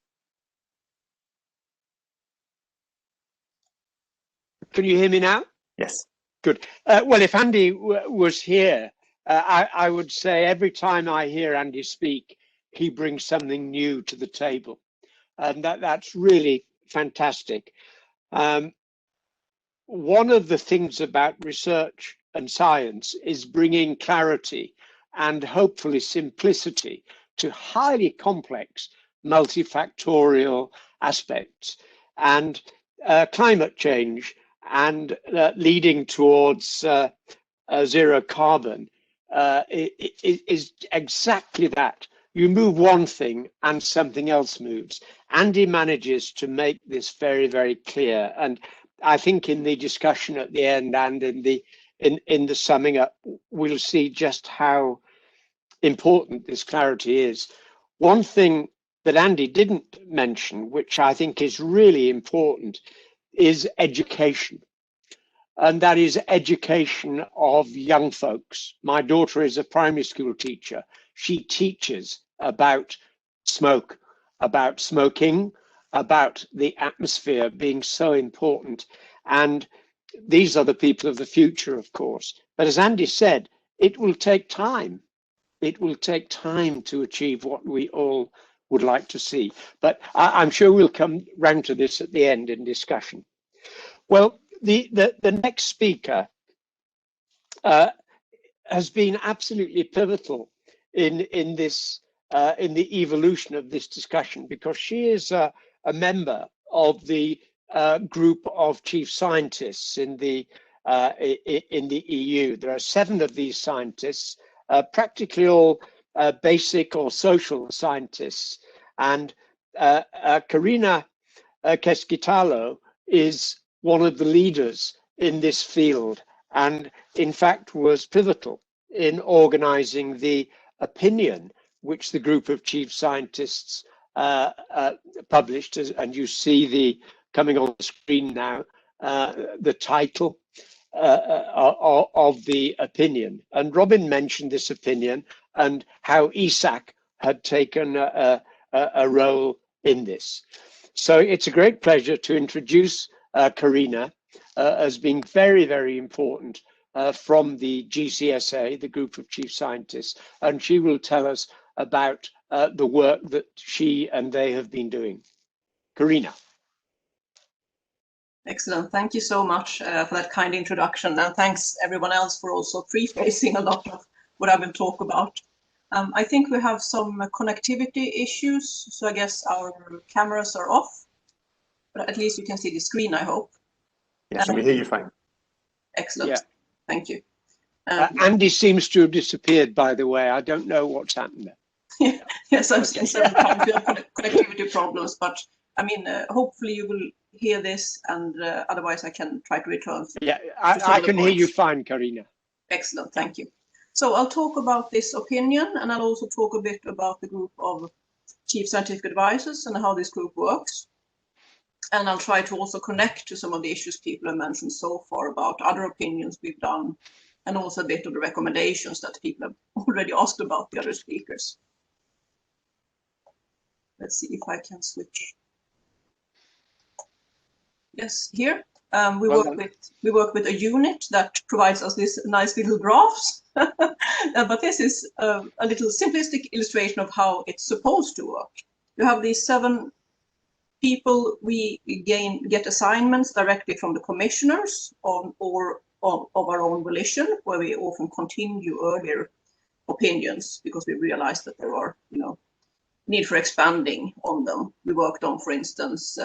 Can you hear me now? Yes. Good. Well, if Andy was here, I would say every time I hear Andy speak, he brings something new to the table. And that's really fantastic. One of the things about research and science is bringing clarity and hopefully simplicity to highly complex, multifactorial aspects. And climate change and leading towards zero carbon is exactly that. You move one thing and something else moves. Andy manages to make this very, very clear. And I think in the discussion at the end and in the summing up, we'll see just how important this clarity is. One thing that Andy didn't mention, which I think is really important, is education. And that is education of young folks. My daughter is a primary school teacher. She teaches about smoke, about smoking, about the atmosphere being so important. And these are the people of the future, of course. But as Andy said, it will take time. It will take time to achieve what we all would like to see. But I'm sure we'll come round to this at the end in discussion. Well, the next speaker has been absolutely pivotal in this in the evolution of this discussion, because she is a member of the group of chief scientists in the EU. There are 7 of these scientists, practically all basic or social scientists, and Karina Keskitalo is one of the leaders in this field, and in fact was pivotal in organizing the opinion which the group of chief scientists published, and you see the coming on the screen now, the title of the opinion. And Robin mentioned this opinion and how ESAC had taken a role in this. So it's a great pleasure to introduce Karina as being very, very important from the GCSA, the group of chief scientists, and she will tell us about the work that she and they have been doing. Karina. Excellent. Thank you so much for that kind introduction, and thanks everyone else for also prefacing a lot of what I will talk about. I think we have some connectivity issues, so I guess our cameras are off, but at least you can see the screen, I hope. Yes, we hear you fine. Excellent. Yeah. Thank you. Andy seems to have disappeared, by the way. I don't know what's happened there. Yes, I've seen several times we have connectivity problems, but I mean, hopefully you will hear this, and otherwise I can try to return. Yeah, I can hear you fine, Karina. Excellent, thank you. So I'll talk about this opinion, and I'll also talk a bit about the group of chief scientific advisors and how this group works. And I'll try to also connect to some of the issues people have mentioned so far about other opinions we've done, and also a bit of the recommendations that people have already asked about the other speakers. let's see if I can switch. Yes, here. We work with a unit that provides us this nice little graphs, but this is a little simplistic illustration of how it's supposed to work. You have these 7 people. We get assignments directly from the commissioners or of our own volition, where we often continue earlier opinions because we realize that there are, need for expanding on them. We worked on, for instance,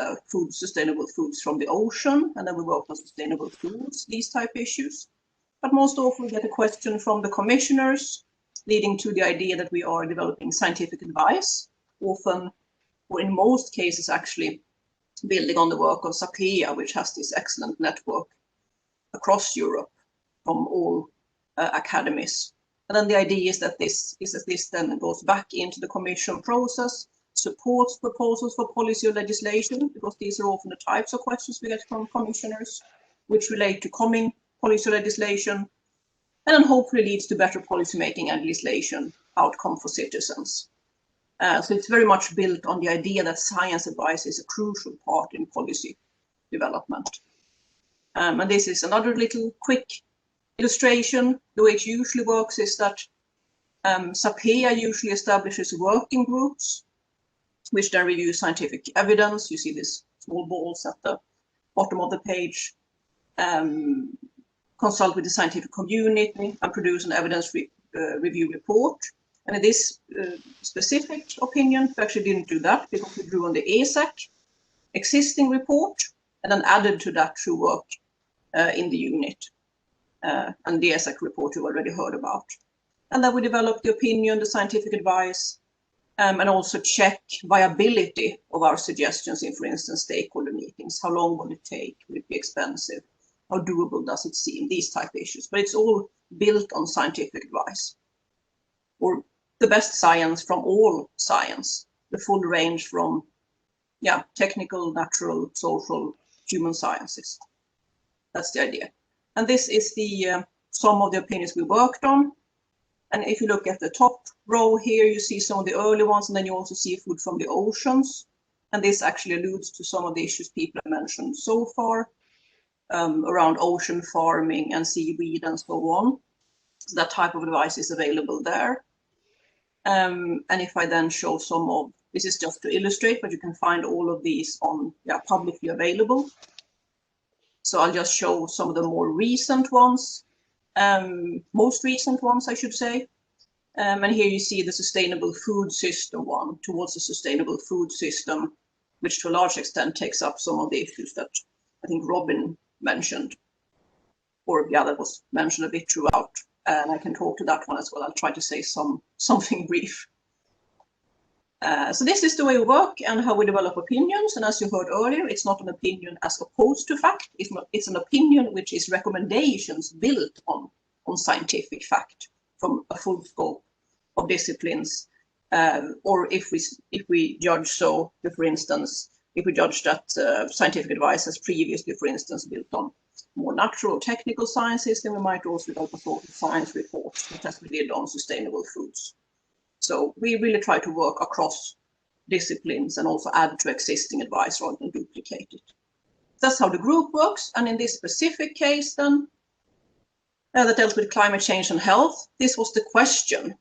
sustainable foods from the ocean, and then we worked on sustainable foods, these type issues. But most often we get a question from the commissioners, leading to the idea that we are developing scientific advice, often, or in most cases actually, building on the work of SAPEA, which has this excellent network across Europe from all academies. And then the idea is that this then goes back into the commission process, supports proposals for policy or legislation, because these are often the types of questions we get from commissioners, which relate to coming policy or legislation, and then hopefully leads to better policy making and legislation outcome for citizens. So it's very much built on the idea that science advice is a crucial part in policy development. And this is another little quick illustration. The way it usually works is that SAPEA usually establishes working groups, which then review scientific evidence. You see these small balls at the bottom of the page. Consult with the scientific community and produce an evidence review report. And in this specific opinion, we actually didn't do that because we drew on the ESAC existing report and then added to that through work in the unit. And the ESAC report you already heard about. And then we developed the opinion, the scientific advice, and also check viability of our suggestions in, for instance, stakeholder meetings. How long will it take? Will it be expensive? How doable does it seem? These type of issues. But it's all built on scientific advice, or the best science from all science, the full range from technical, natural, social, human sciences. That's the idea. And this is the some of the opinions we worked on. And if you look at the top row here, you see some of the early ones, and then you also see food from the oceans. And this actually alludes to some of the issues people have mentioned so far around ocean farming and seaweed and so on. So that type of advice is available there. And if I then show some of, this is just to illustrate, but you can find all of these on publicly available. So I'll just show some of the more recent ones, most recent ones, I should say. And here you see the sustainable food system one, towards a sustainable food system, which to a large extent takes up some of the issues that I think Robin mentioned, or that was mentioned a bit throughout. And I can talk to that one as well. I'll try to say something brief. So this is the way we work and how we develop opinions. And as you heard earlier, it's not an opinion as opposed to fact. It's an opinion which is recommendations built on scientific fact from a full scope of disciplines. Or if we judge so, for instance, if we judge that scientific advice has previously, for instance, built on more natural or technical sciences, then we might also develop a sort of science report, such as we did on sustainable foods. So we really try to work across disciplines and also add to existing advice rather than duplicate it. That's how the group works. And in this specific case then, that dealt with climate change and health, this was the question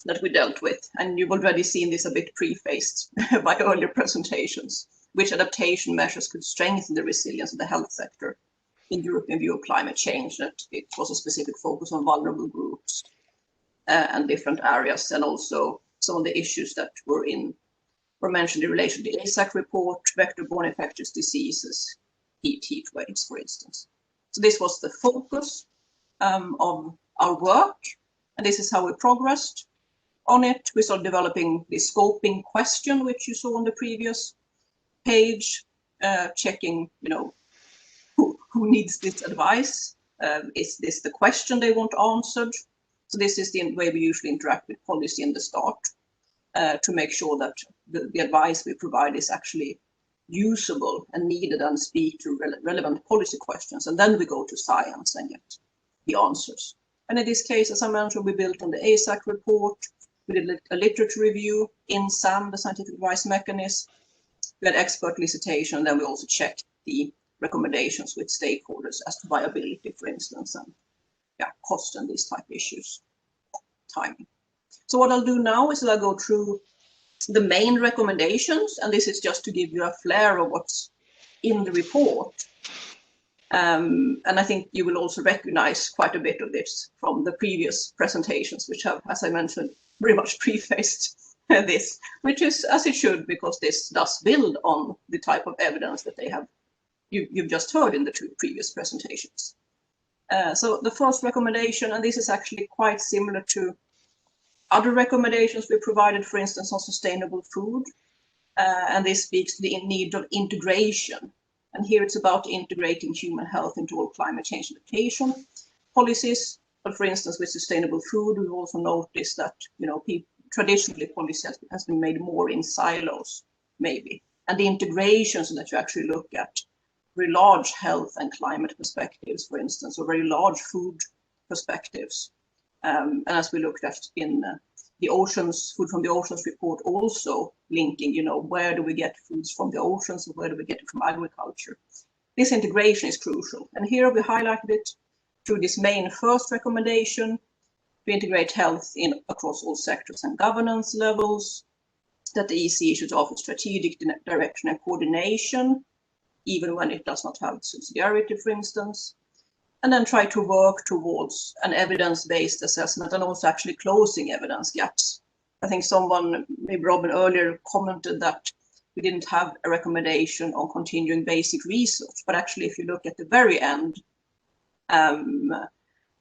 that we dealt with. And you've already seen this a bit prefaced by earlier presentations, which adaptation measures could strengthen the resilience of the health sector in Europe in view of climate change. That it was a specific focus on vulnerable groups and different areas, and also some of the issues that were mentioned in relation to the ESAC report, vector-borne infectious diseases, heat waves, for instance. So this was the focus of our work, and this is how we progressed on it. We started developing the scoping question, which you saw on the previous page, checking, who needs this advice? Is this the question they want answered? So this is the way we usually interact with policy in the start, to make sure that the advice we provide is actually usable and needed and speak to relevant policy questions. And then we go to science and get the answers. And in this case, as I mentioned, we built on the ESAC report, We did a literature review in SAM, the scientific advice mechanism. We had expert elicitation, and then we also checked the recommendations with stakeholders as to viability, for instance, and cost and these type of issues, timing. So what I'll do now is I'll go through the main recommendations, and this is just to give you a flair of what's in the report. And I think you will also recognize quite a bit of this from the previous presentations, which have, as I mentioned, very much prefaced this, which is as it should, because this does build on the type of evidence that they have you've just heard in the two previous presentations. So the first recommendation, and this is actually quite similar to other recommendations we provided, for instance, on sustainable food, and this speaks to the need of integration. And here it's about integrating human health into all climate change adaptation policies. But for instance, with sustainable food, we've also noticed that, you know, traditionally policy has been made more in silos, maybe. And the integrations that you actually look at very large health and climate perspectives, for instance, or very large food perspectives. And as we looked at in the oceans, food from the oceans report, also linking, you know, where do we get foods from the oceans and where do we get it from agriculture? This integration is crucial. And here we highlighted it through this main first recommendation to integrate health across all sectors and governance levels, that the EC should offer strategic direction and coordination, even when it does not have subsidiarity, for instance, and then try to work towards an evidence-based assessment and also actually closing evidence gaps. I think someone, maybe Robin earlier, commented that we didn't have a recommendation on continuing basic research, but actually if you look at the very end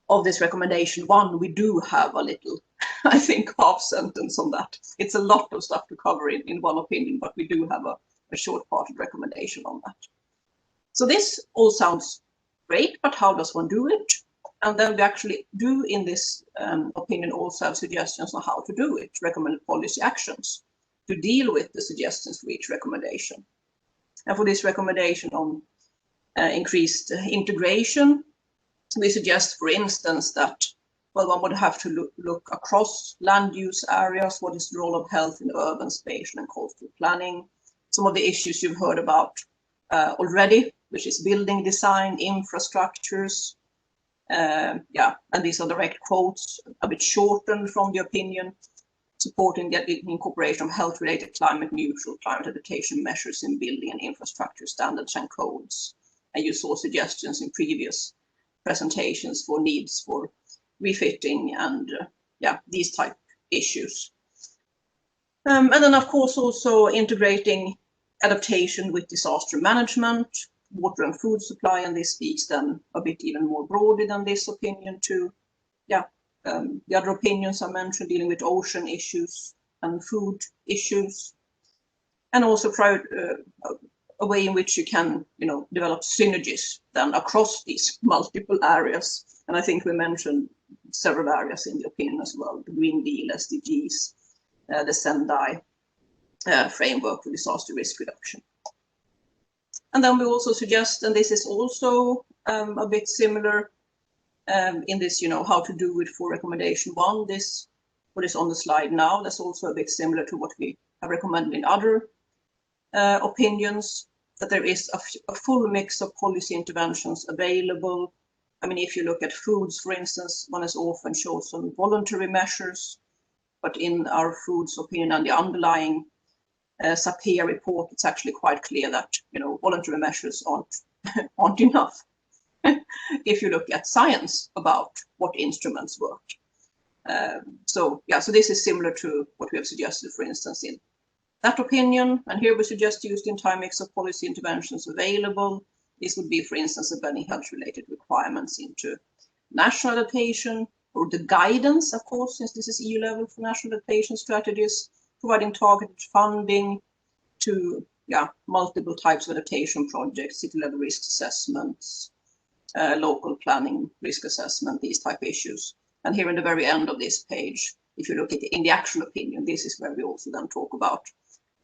of this recommendation one, we do have a little, I think, half sentence on that. It's a lot of stuff to cover in one opinion, but we do have a short-parted recommendation on that. So this all sounds great, but how does one do it? And then we actually do in this opinion also have suggestions on how to do it, recommended policy actions to deal with the suggestions for each recommendation. And for this recommendation on increased integration, we suggest, for instance, that, well, one would have to look across land use areas. What is the role of health in urban, spatial and coastal planning? Some of the issues you've heard about already, which is building design, infrastructures. And these are direct quotes, a bit shortened from the opinion, supporting the incorporation of health-related climate-neutral climate adaptation measures in building and infrastructure standards and codes. And you saw suggestions in previous presentations for needs for refitting and these type issues. And then, of course, also integrating adaptation with disaster management, water and food supply, and this speaks then a bit even more broadly than this opinion to the other opinions I mentioned, dealing with ocean issues and food issues, and also a way in which you can, you know, develop synergies then across these multiple areas. And I think we mentioned several areas in the opinion as well: the Green Deal, SDGs, the Sendai framework for disaster risk reduction. And then we also suggest, and this is also a bit similar in this, you know, how to do it for recommendation one. This, what is on the slide now, that's also a bit similar to what we have recommended in other opinions, that there is a full mix of policy interventions available. I mean, if you look at foods, for instance, one has often chosen voluntary measures, but in our foods opinion and the underlying SAPEA report, it's actually quite clear that, you know, voluntary measures aren't enough. If you look at science about what instruments work. So this is similar to what we have suggested, for instance, in that opinion. And here we suggest used in time mix of policy interventions available. This would be, for instance, embedding health-related requirements into national adaptation, or the guidance, of course, since this is EU level for national adaptation strategies, providing targeted funding to multiple types of adaptation projects, city-level risk assessments, local planning risk assessment, these type of issues. And here in the very end of this page, if you look at in the actual opinion, this is where we also then talk about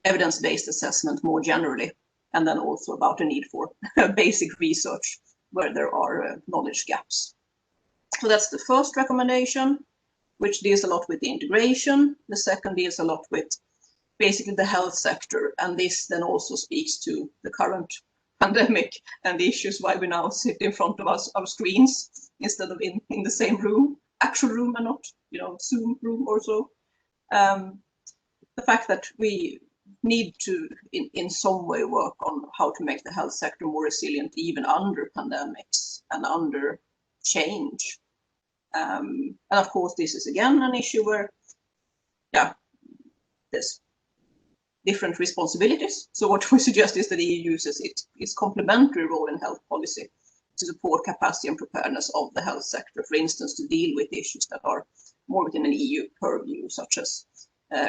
evidence-based assessment more generally, and then also about the need for basic research where there are knowledge gaps. So that's the first recommendation. which deals a lot with the integration. The second deals a lot with basically the health sector, and this then also speaks to the current pandemic and the issues why we now sit in front of our screens instead of in the same room, actual room, and not, you know, Zoom room or so. The fact that we need to in some way work on how to make the health sector more resilient even under pandemics and under change. And of course, this is again an issue where, yeah, there's different responsibilities. So what we suggest is that the EU uses its complementary role in health policy to support capacity and preparedness of the health sector, for instance, to deal with issues that are more within an EU purview, such as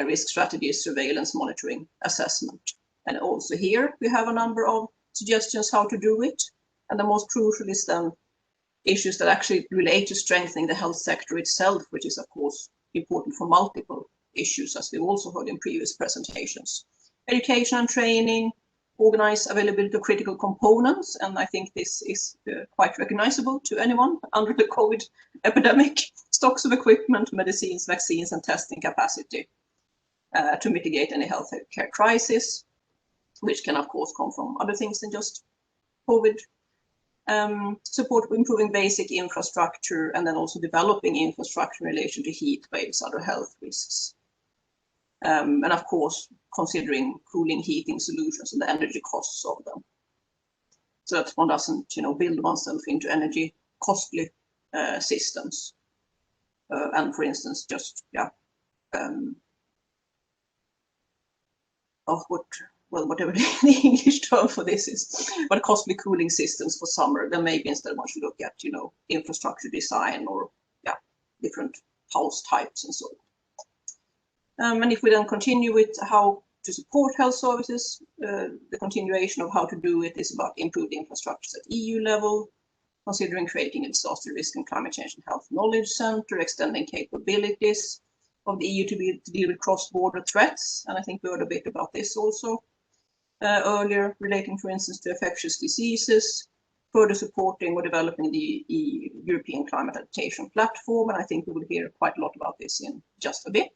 risk strategies, surveillance, monitoring, assessment. And also here we have a number of suggestions how to do it. And the most crucial is then issues that actually relate to strengthening the health sector itself, which is of course important for multiple issues, as we've also heard in previous presentations. Education and training, organize availability of critical components, and I think this is quite recognizable to anyone under the COVID epidemic, stocks of equipment, medicines, vaccines, and testing capacity to mitigate any health care crisis, which can of course come from other things than just COVID. Support improving basic infrastructure, and then also developing infrastructure in relation to heat waves, other health risks. And of course, considering cooling, heating solutions and the energy costs of them, so that one doesn't, you know, build oneself into energy costly systems. And for instance, just whatever the English term for this is, but costly cooling systems for summer, then maybe instead one should look at, you know, infrastructure design or different house types and so on. And if we then continue with how to support health services, the continuation of how to do it is about improved infrastructures at EU level, considering creating a disaster risk and climate change and health knowledge center, extending capabilities of the EU to deal with cross-border threats. And I think we heard a bit about this also earlier, relating, for instance, to infectious diseases, further supporting or developing the European Climate Adaptation Platform. And I think we will hear quite a lot about this in just a bit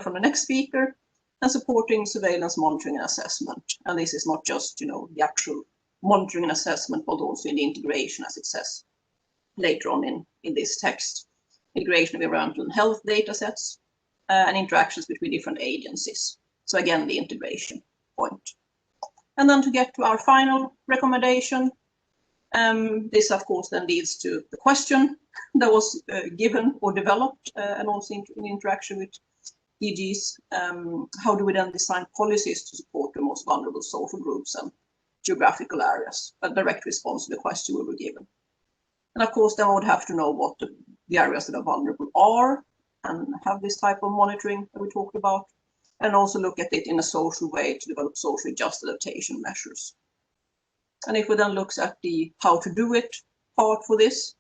from the next speaker, and supporting surveillance, monitoring, and assessment. And this is not just, you know, the actual monitoring and assessment, but also in the integration, as it says later on in this text. Integration of environmental and health data sets and interactions between different agencies. So again, the integration point. And then to get to our final recommendation, this of course then leads to the question that was given or developed and also in interaction with DGs. How do we then design policies to support the most vulnerable social groups and geographical areas? A direct response to the question we were given. And of course, then we would have to know what the areas that are vulnerable are and have this type of monitoring that we talked about, and also look at it in a social way to develop socially just adaptation measures. And if we then look at the how to do it part for this,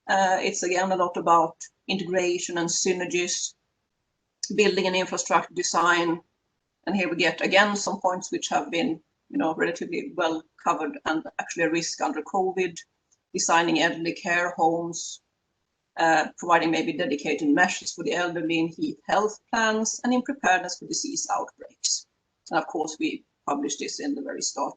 it's again a lot about integration and synergies, building an infrastructure design. And here we get again some points which have been, you know, relatively well covered and actually a risk under COVID, designing elderly care homes, providing maybe dedicated measures for the elderly in heat health plans, and in preparedness for disease outbreaks. And of course, we published this in the very start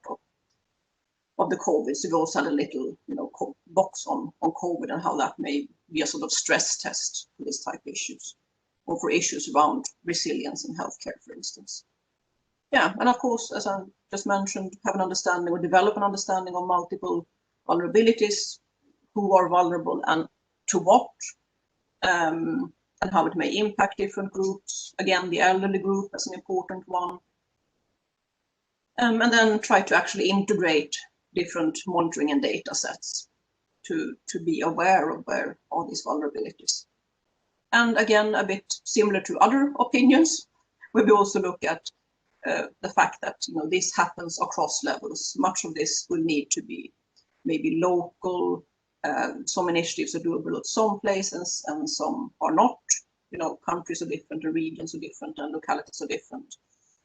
of the COVID. So we also had a little, you know, box on COVID and how that may be a sort of stress test for this type of issues, or for issues around resilience in healthcare, for instance. Yeah, and of course, as I just mentioned, have an understanding or develop an understanding of multiple vulnerabilities, who are vulnerable and to what, and how it may impact different groups. Again, the elderly group as an important one. And then try to actually integrate different monitoring and data sets to be aware of where are these vulnerabilities. And again, a bit similar to other opinions, we will also look at the fact that, you know, this happens across levels. Much of this will need to be maybe local. Some initiatives are doable at some places and some are not. You know, countries are different, and regions are different, and localities are different.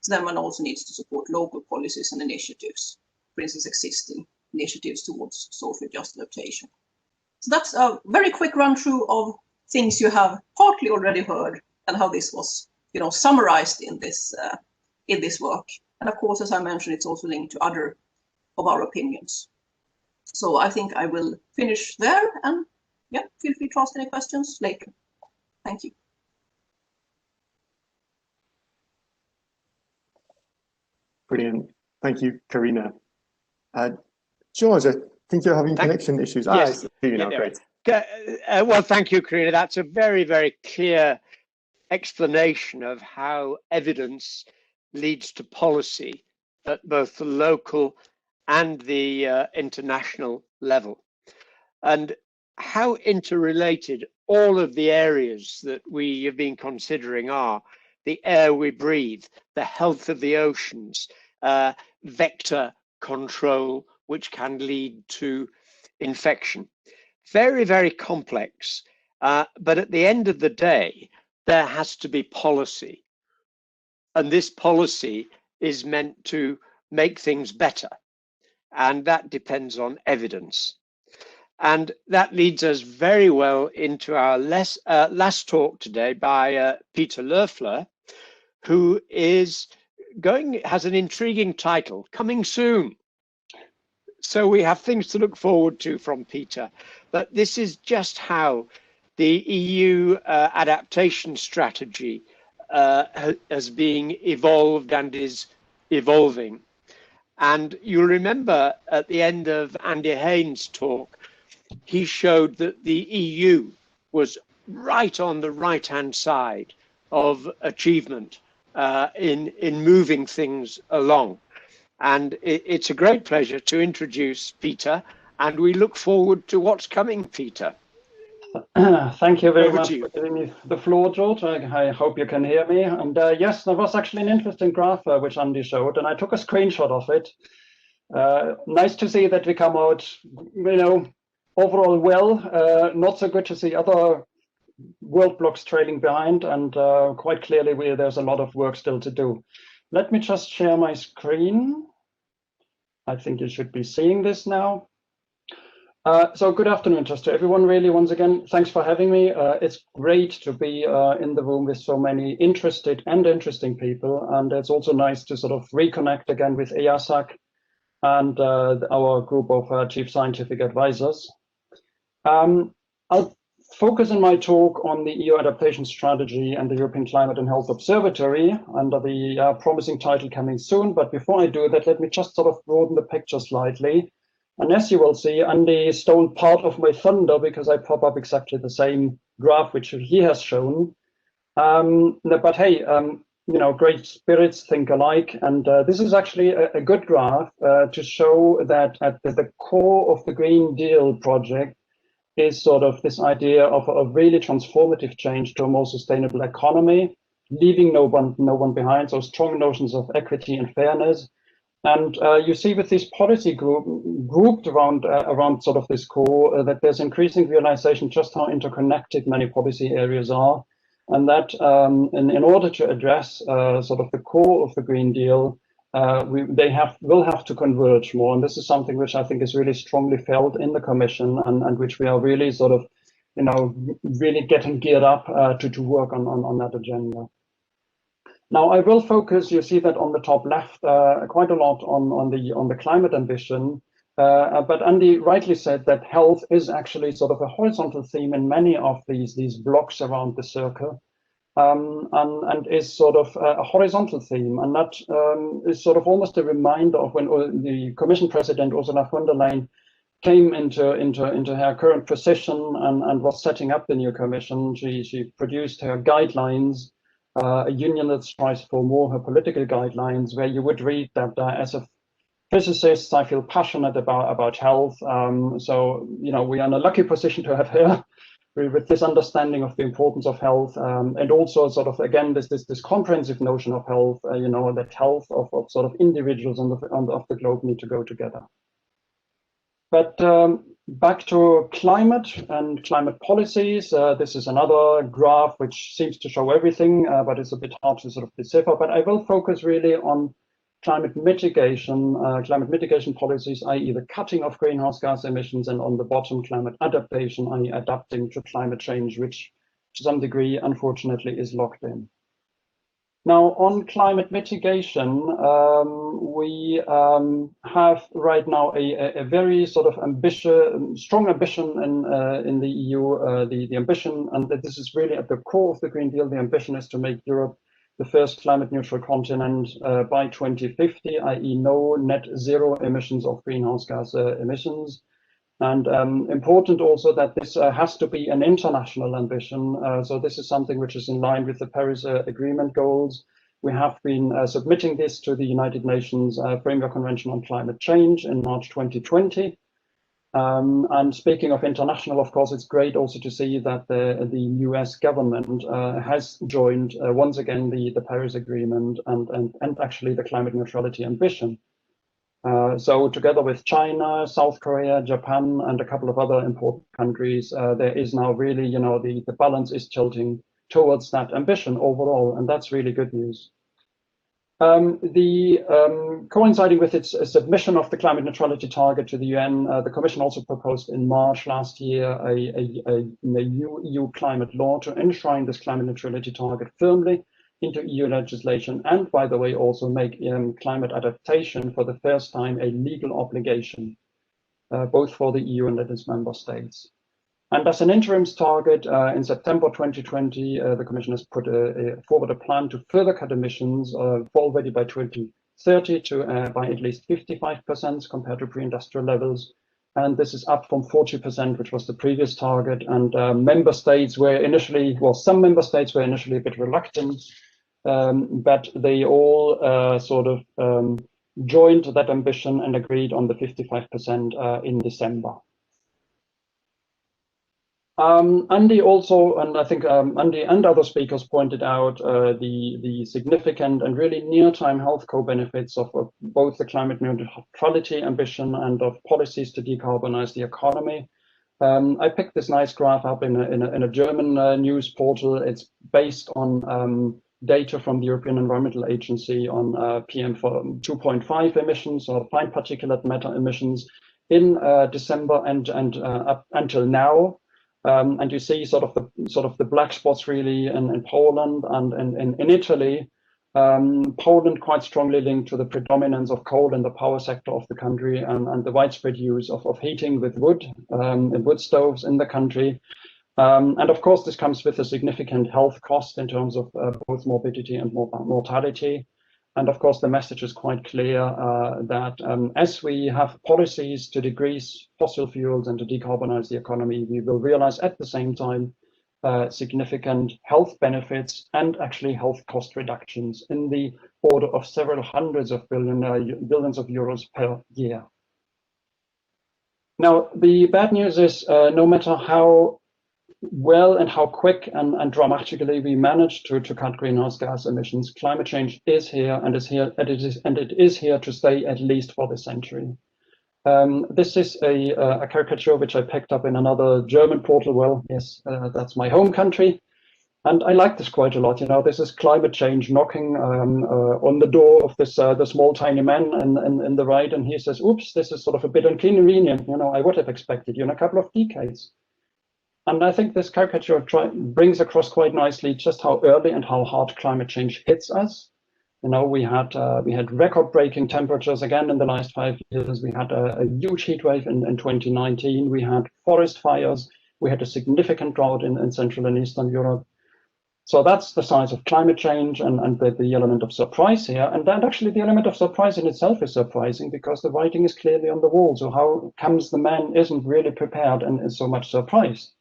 So then one also needs to support local policies and initiatives, for instance, existing initiatives towards social just adaptation. So that's a very quick run through of things you have partly already heard and how this was, summarized in this work. And of course, as I mentioned, it's also linked to other of our opinions. So I think I will finish there, and yeah, feel free to ask any questions later. Thank you. Brilliant. Thank you, Karina. George, I think you're having connection issues. Yes. Great. Well, thank you, Karina. That's a very, very clear explanation of how evidence leads to policy at both the local and the international level, and how interrelated all of the areas that we have been considering are: the air we breathe, the health of the oceans, vector control, which can lead to infection. Very, very complex, but at the end of the day, there has to be policy. And this policy is meant to make things better. And that depends on evidence. And that leads us very well into our last talk today by Peter Loeffler, who has an intriguing title, Coming Soon. So we have things to look forward to from Peter, but this is just how the EU adaptation strategy has been evolved and is evolving. And you'll remember at the end of Andy Haines' talk, he showed that the EU was right on the right-hand side of achievement in moving things along. And it's a great pleasure to introduce Peter, and we look forward to what's coming, Peter. Thank you very much for giving me the floor, George. I hope you can hear me. And yes, there was actually an interesting graph which Andy showed, and I took a screenshot of it. Nice to see that we come out, overall well. Not so good to see other world blocks trailing behind, and quite clearly there's a lot of work still to do. Let me just share my screen. I think you should be seeing this now. So good afternoon just to everyone, really, once again. Thanks for having me. It's great to be in the room with so many interested and interesting people. And it's also nice to sort of reconnect again with EASAC and our group of chief scientific advisors. I'll focus in my talk on the EU adaptation strategy and the European Climate and Health Observatory under the promising title Coming Soon. But before I do that, let me just sort of broaden the picture slightly. And as you will see, Andy stole part of my thunder because I pop up exactly the same graph which he has shown. But hey, great spirits think alike. And this is actually a good graph to show that at the core of the Green Deal project is sort of this idea of a really transformative change to a more sustainable economy, leaving no one behind, so strong notions of equity and fairness. And you see with this policy grouped around sort of this core that there's increasing realization just how interconnected many policy areas are, and that in order to address sort of the core of the Green Deal, will have to converge more. And this is something which I think is really strongly felt in the Commission, and which we are really sort of, really getting geared up to work on that agenda. Now, I will focus, you see that on the top left, quite a lot on the climate ambition. But Andy rightly said that health is actually sort of a horizontal theme in many of these blocks around the circle. And is sort of a horizontal theme, and that is sort of almost a reminder of when the Commission President Ursula von der Leyen came into her current position and was setting up the new Commission. She produced her guidelines, a union that strives for more, her political guidelines, where you would read that as a physicist, I feel passionate about health. So we are in a lucky position to have her with this understanding of the importance of health, and also sort of again this comprehensive notion of health. That health of sort of individuals of the globe need to go together. But back to climate and climate policies. This is another graph which seems to show everything, but it's a bit hard to sort of decipher. But I will focus really on climate mitigation policies, i.e. the cutting of greenhouse gas emissions, and on the bottom, climate adaptation, i.e. adapting to climate change, which to some degree, unfortunately, is locked in. Now, on climate mitigation, we have right now a very sort of strong ambition in the EU. The ambition, and this is really at the core of the Green Deal, the ambition is to make Europe the first climate neutral continent by 2050, i.e. no net zero emissions of greenhouse gas emissions. And important also that this has to be an international ambition. So this is something which is in line with the Paris Agreement goals. We have been submitting this to the United Nations Framework Convention on Climate Change in March 2020. And speaking of international, of course, it's great also to see that the US government has joined once again the Paris Agreement and actually the climate neutrality ambition. So together with China, South Korea, Japan, and a couple of other important countries, there is now really, you know, the balance is tilting towards that ambition overall, and that's really good news. Coinciding with its submission of the climate neutrality target to the UN, the Commission also proposed in March last year a new EU climate law to enshrine this climate neutrality target firmly into EU legislation, and by the way, also make climate adaptation for the first time a legal obligation, both for the EU and its member states. And as an interim target, in September 2020, the Commission has put forward a plan to further cut emissions already by 2030 to by at least 55% compared to pre-industrial levels. And this is up from 40%, which was the previous target. And member states were initially, well, some member states were initially a bit reluctant, but they all sort of joined that ambition and agreed on the 55% in December. Andy also, and I think Andy and other speakers pointed out the significant and really near-time health co-benefits of both the climate neutrality ambition and of policies to decarbonize the economy. I picked this nice graph up in a German news portal. It's based on data from the European Environmental Agency on PM 2.5 emissions, or fine particulate matter emissions, in December and up until now. And you see sort of the black spots really in Poland and in Italy. Poland quite strongly linked to the predominance of coal in the power sector of the country and the widespread use of heating with wood and wood stoves in the country. And of course, this comes with a significant health cost in terms of both morbidity and mortality. And of course, the message is quite clear that as we have policies to decrease fossil fuels and to decarbonize the economy, we will realize at the same time significant health benefits and actually health cost reductions in the order of several hundreds of billions of euros per year. Now, the bad news is no matter how well and how quick and dramatically we manage to cut greenhouse gas emissions, climate change is here and it is here to stay at least for this century. This is a caricature which I picked up in another German portal. Well, yes, that's my home country, and I like this quite a lot. You know, this is climate change knocking on the door of this the small tiny man in the right, and he says, "Oops, this is sort of a bit inconvenient." You know, I would have expected you in a couple of decades. And I think this caricature brings across quite nicely just how early and how hard climate change hits us. You know, we had record-breaking temperatures again in the last 5 years. We had a huge heat wave in 2019. We had forest fires. We had a significant drought in Central and Eastern Europe. So that's the size of climate change and the element of surprise here. And that actually the element of surprise in itself is surprising because the writing is clearly on the wall. So how comes the man isn't really prepared and is so much surprised?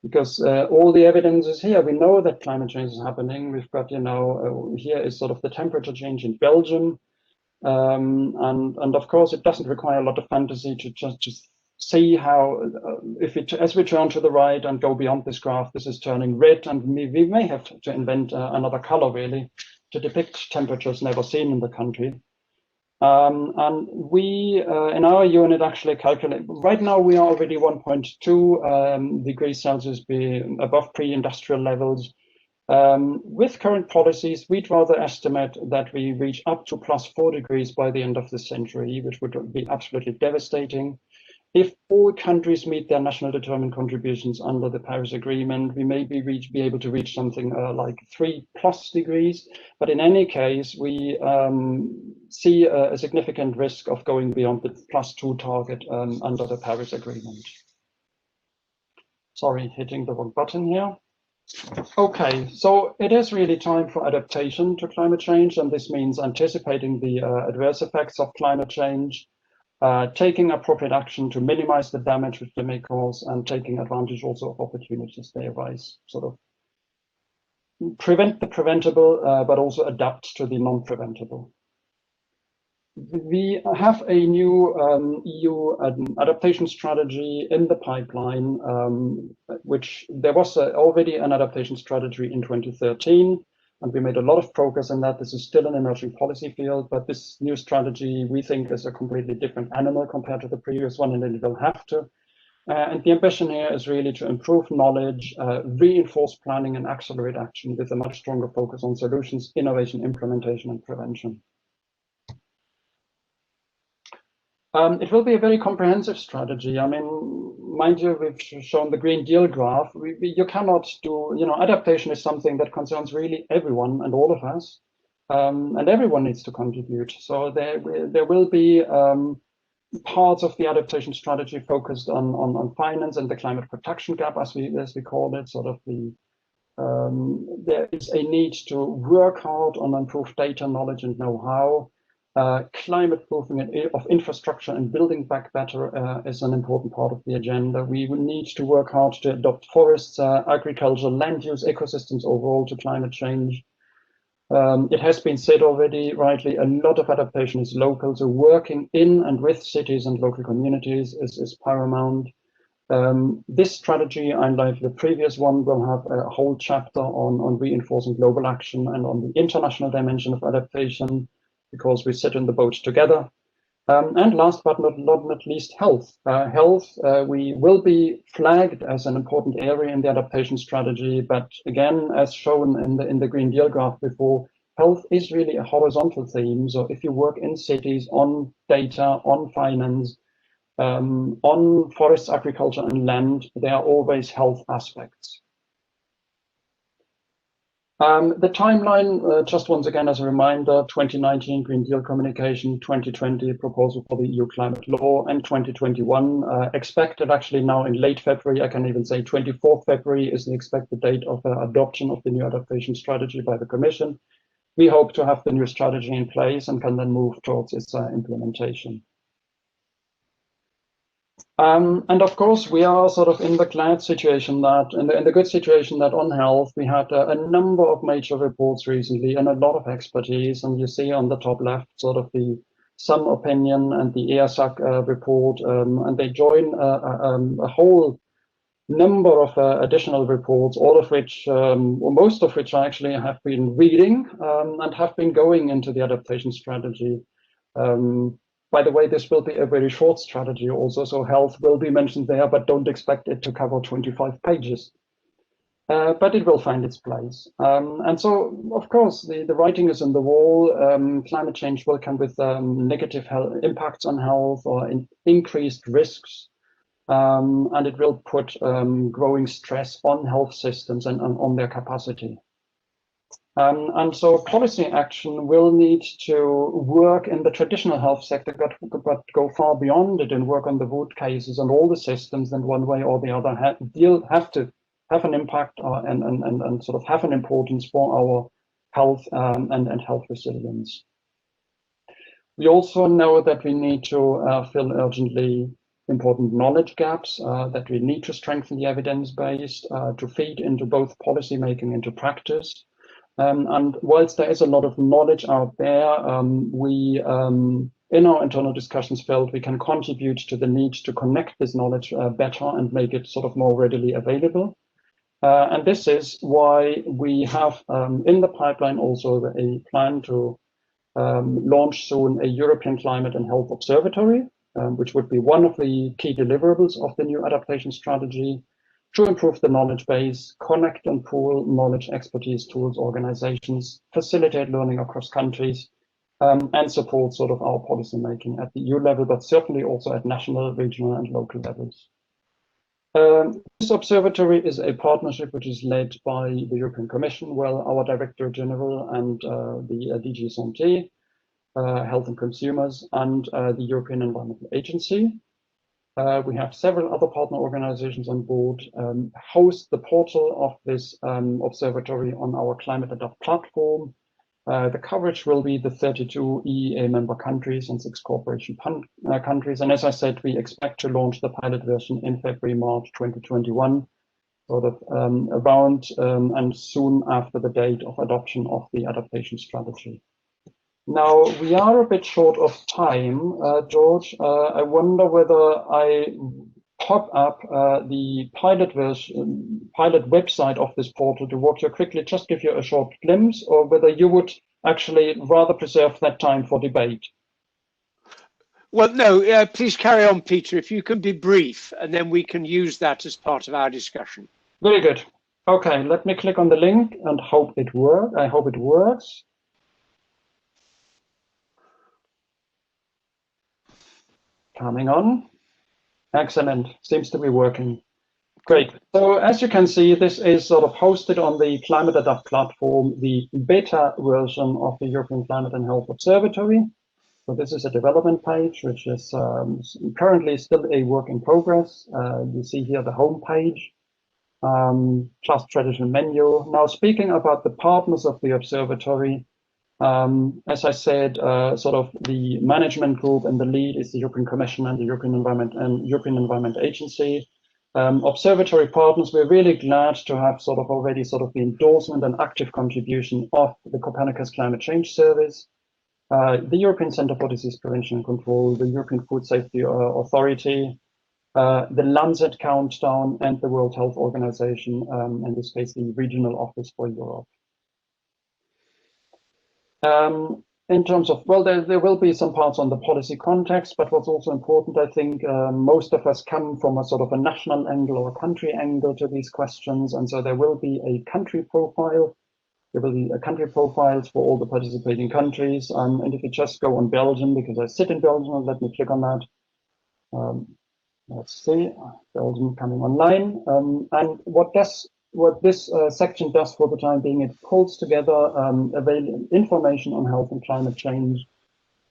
Because all the evidence is here. We know that climate change is happening. We've got, you know, here is sort of the temperature change in Belgium. And of course, it doesn't require a lot of fantasy to just see how, as we turn to the right and go beyond this graph, this is turning red, and we may have to invent another color really to depict temperatures never seen in the country. And we, in our unit, actually calculate, right now we are already 1.2 degrees Celsius above pre-industrial levels. With current policies, we'd rather estimate that we reach up to +4 degrees by the end of the century, which would be absolutely devastating. if all countries meet their national determined contributions under the Paris Agreement, we may be able to reach something like 3+ degrees. But in any case, we see a significant risk of going beyond the +2 target under the Paris Agreement. Sorry, hitting the wrong button here. Okay, so it is really time for adaptation to climate change, and this means anticipating the adverse effects of climate change, taking appropriate action to minimize the damage which they may cause, and taking advantage also of opportunities they arise, sort of prevent the preventable, but also adapt to the non-preventable. We have a new EU adaptation strategy in the pipeline, which there was already an adaptation strategy in 2013, and we made a lot of progress in that. This is still an emerging policy field, but this new strategy we think is a completely different animal compared to the previous one, and it will have to. And the ambition here is really to improve knowledge, reinforce planning, and accelerate action with a much stronger focus on solutions, innovation, implementation, and prevention. It will be a very comprehensive strategy. I mean, mind you, we've shown the Green Deal graph. You cannot do, adaptation is something that concerns really everyone and all of us, and everyone needs to contribute. So there will be parts of the adaptation strategy focused on finance and the climate protection gap, as we call it. Sort of there is a need to work hard on improved data, knowledge, and know-how. Climate proofing of infrastructure and building back better is an important part of the agenda. We will need to work hard to adopt forests, agriculture, land use, ecosystems overall to climate change. It has been said already, rightly, a lot of adaptation is local, so working in and with cities and local communities is paramount. This strategy, unlike the previous one, will have a whole chapter on reinforcing global action and on the international dimension of adaptation, because we sit in the boat together. And last but not least, health. We will be flagged as an important area in the adaptation strategy, but again, as shown in the Green Deal graph before, health is really a horizontal theme. So if you work in cities on data, on finance, on forests, agriculture, and land, there are always health aspects. The timeline, just once again as a reminder, 2019 Green Deal communication, 2020 proposal for the EU climate law, and 2021 expected actually now in late February. I can even say 24th February is the expected date of adoption of the new adaptation strategy by the Commission. We hope to have the new strategy in place and can then move towards its implementation. And of course, we are sort of in the glad situation that, in the good situation that on health, we had a number of major reports recently and a lot of expertise. And you see on the top left, sort of the some opinion and the EASAC report, and they join a whole number of additional reports, all of which, or most of which I actually have been reading and have been going into the adaptation strategy. By the way, this will be a very short strategy also, so health will be mentioned there, but don't expect it to cover 25 pages. But it will find its place. And so, of course, the writing is on the wall. Climate change will come with negative impacts on health or increased risks. And it will put growing stress on health systems and on their capacity. And so policy action will need to work in the traditional health sector, but go far beyond it and work on the root cases and all the systems that one way or the other have to have an impact and sort of have an importance for our health and health resilience. We also know that we need to fill urgently important knowledge gaps, that we need to strengthen the evidence-based to feed into both policy making into practice. And whilst there is a lot of knowledge out there, we, in our internal discussions, felt we can contribute to the need to connect this knowledge better and make it sort of more readily available. And this is why we have in the pipeline also a plan to launch soon a European Climate and Health Observatory, which would be one of the key deliverables of the new adaptation strategy, to improve the knowledge base, connect and pool knowledge, expertise, tools, organizations, facilitate learning across countries, and support sort of our policy making at the EU level, but certainly also at national, regional, and local levels. This observatory is a partnership which is led by the European Commission, well, our Director General and the DG Santé, Health and Consumers, and the European Environmental Agency. We have several other partner organizations on board, host the portal of this observatory on our Climate Adapt platform. The coverage will be the 32 EEA member countries and 6 cooperation countries. And as I said, we expect to launch the pilot version in February, March 2021, sort of around and soon after the date of adoption of the adaptation strategy. Now, we are a bit short of time, George. I wonder whether I pop up the pilot version, pilot website of this portal to walk you quickly, just give you a short glimpse, or whether you would actually rather preserve that time for debate. Well, no, please carry on, Peter, if you can be brief, and then we can use that as part of our discussion. Very good. Okay, let me click on the link and hope it works. I hope it works. Coming on. Excellent. Seems to be working. Great. So as you can see, this is sort of hosted on the Climate Adapt platform, the beta version of the European Climate and Health Observatory. So this is a development page, which is currently still a work in progress. You see here the home page, plus traditional menu. Now, speaking about the partners of the observatory, as I said, sort of the management group and the lead is the European Commission and the European Environment Agency. Observatory partners, we're really glad to have sort of already sort of the endorsement and active contribution of the Copernicus Climate Change Service, the European Centre for Disease Prevention and Control, the European Food Safety Authority, the Lancet Countdown, and the World Health Organization, in this case, the Regional Office for Europe. In terms of, well, there will be some parts on the policy context, but what's also important, I think, most of us come from a sort of a national angle or a country angle to these questions. And so there will be a country profile. There will be a country profiles for all the participating countries. And if you just go on Belgium, because I sit in Belgium, let me click on that. Let's see, Belgium coming online. And what this section does for the time being, it pulls together information on health and climate change,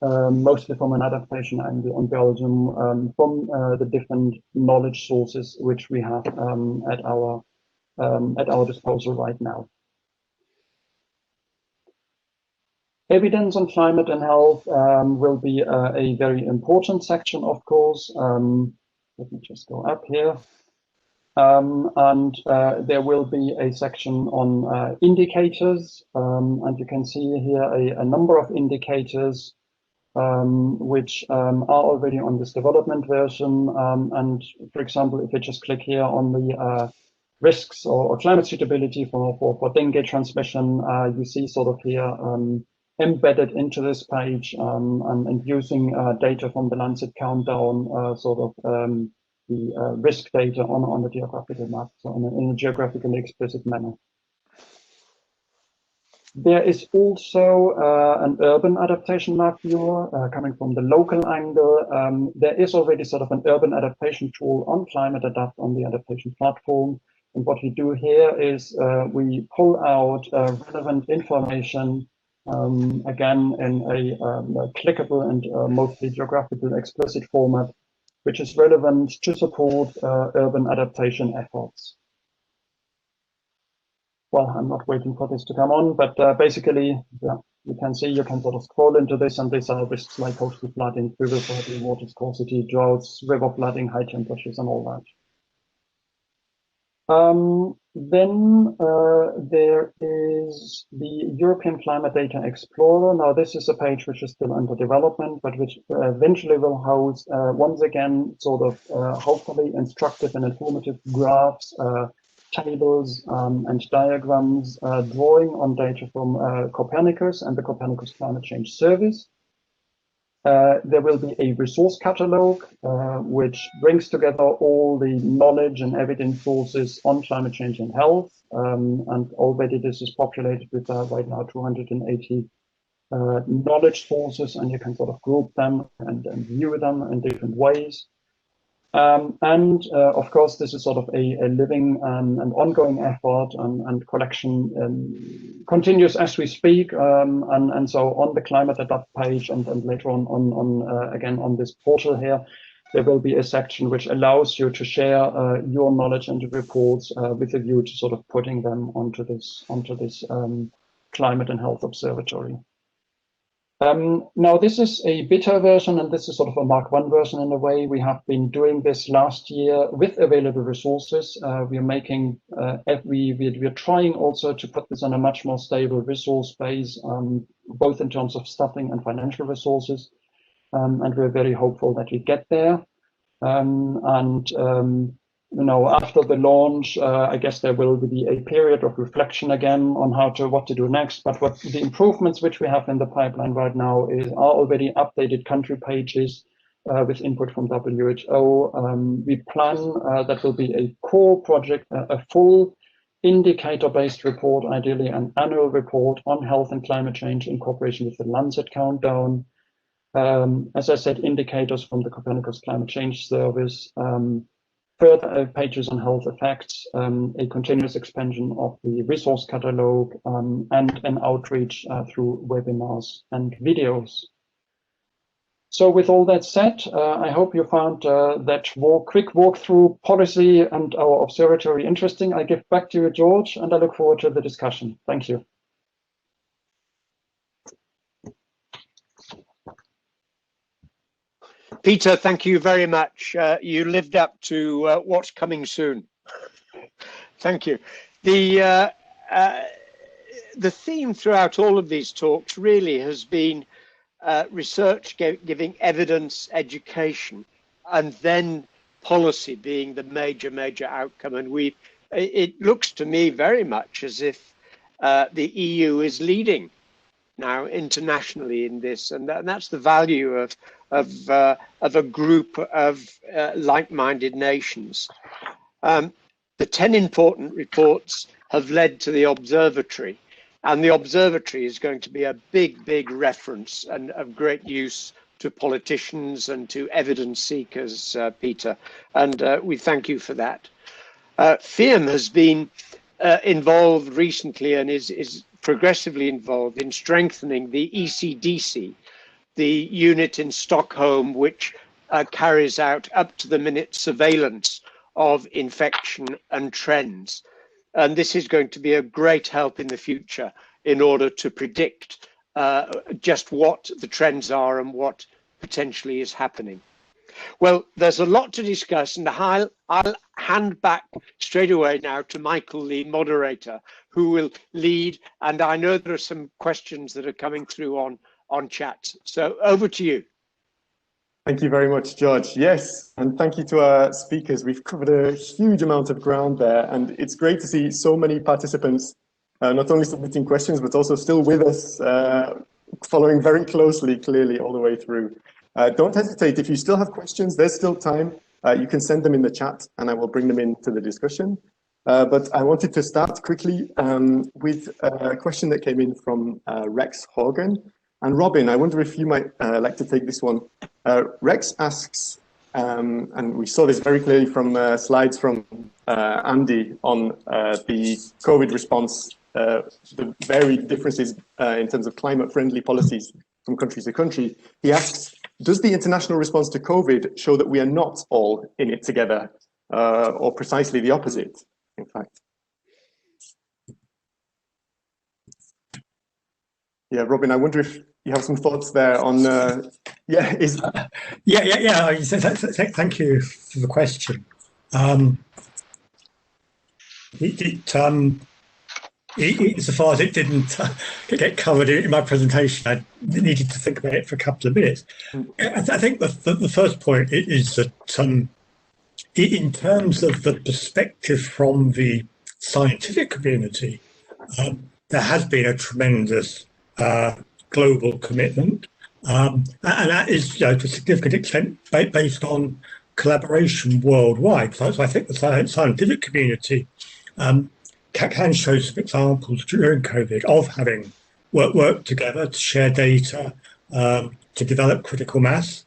mostly from an adaptation angle on Belgium, from the different knowledge sources which we have at our disposal right now. Evidence on climate and health will be a very important section, of course. Let me just go up here. There will be a section on indicators, and you can see here a number of indicators which are already on this development version. And for example, if you just click here on the risks or climate suitability for dengue transmission, you see sort of here embedded into this page and using data from the Lancet Countdown, sort of the risk data on the geographical map, so in a geographically explicit manner. There is also an urban adaptation map viewer coming from the local angle. There is already sort of an urban adaptation tool on Climate Adapt on the adaptation platform. And what we do here is we pull out relevant information, again, in a clickable and mostly geographical explicit format, which is relevant to support urban adaptation efforts. Well, I'm not waiting for this to come on, but basically, yeah, you can see, you can sort of scroll into this, and these are risks like coastal flooding, river flooding, water scarcity, droughts, river flooding, high temperatures, and all that. Then there is the European Climate Data Explorer. Now, this is a page which is still under development, but which eventually will house, once again, sort of hopefully instructive and informative graphs, tables, and diagrams, drawing on data from Copernicus and the Copernicus Climate Change Service. There will be a resource catalog, which brings together all the knowledge and evidence sources on climate change and health. And already this is populated with right now 280 knowledge sources, and you can sort of group them and view them in different ways. Of course, this is sort of a living and ongoing effort, and collection continues as we speak. And so on the Climate Adapt page, and later on again on this portal here, there will be a section which allows you to share your knowledge and reports with a view to sort of putting them onto this Climate and Health Observatory. Now, this is a beta version, and this is sort of a Mark 1 version in a way. We have been doing this last year with available resources. We are making, we are trying also to put this on a much more stable resource base, both in terms of staffing and financial resources. And we're very hopeful that we get there. You know, after the launch, I guess there will be a period of reflection again on what to do next. But what the improvements which we have in the pipeline right now are already updated country pages with input from WHO. We plan that will be a core project, a full indicator-based report, ideally an annual report on health and climate change in cooperation with the Lancet countdown. As I said, indicators from the Copernicus Climate Change Service. Further pages on health effects, a continuous expansion of the resource catalog, and an outreach through webinars and videos. So with all that said, I hope you found that quick walkthrough policy and our observatory interesting. I give back to you, George, and I look forward to the discussion. Thank you. Peter, thank you very much. You lived up to what's coming soon. Thank you. The theme throughout all of these talks really has been research giving evidence, education, and then policy being the major outcome. And it looks to me very much as if the EU is leading now internationally in this, and that's the value of a group of like-minded nations. The 10 important reports have led to the observatory, and the observatory is going to be a big reference and of great use to politicians and to evidence seekers, Peter, and we thank you for that. FEAM has been involved recently and is progressively involved in strengthening the ECDC, the unit in Stockholm which carries out up-to-the-minute surveillance of infection and trends. And this is going to be a great help in the future in order to predict just what the trends are and what potentially is happening. Well, there's a lot to discuss, and I'll hand back straight away now to Michael, the moderator, who will lead. And I know there are some questions that are coming through on chat. So over to you. Thank you very much, George. Yes, and thank you to our speakers. We've covered a huge amount of ground there, and it's great to see so many participants not only submitting questions, but also still with us, following very closely, clearly, all the way through. Don't hesitate. If you still have questions, there's still time. You can send them in the chat, and I will bring them into the discussion. But I wanted to start quickly with a question that came in from Rex Horgan. And Robin, I wonder if you might like to take this one. Rex asks, and we saw this very clearly from slides from Andy on the COVID response, the varied differences in terms of climate-friendly policies from country to country. He asks, does the international response to COVID show that we are not all in it together, or precisely the opposite, in fact? Yeah, Robin, I wonder if you have some thoughts there on, Yeah. Thank you for the question. Insofar as it didn't get covered in my presentation, I needed to think about it for a couple of minutes. I think the first point is that in terms of the perspective from the scientific community, there has been a tremendous global commitment, and that is, to a significant extent based on collaboration worldwide. So I think the scientific community can show some examples during COVID of having work together to share data, to develop critical mass,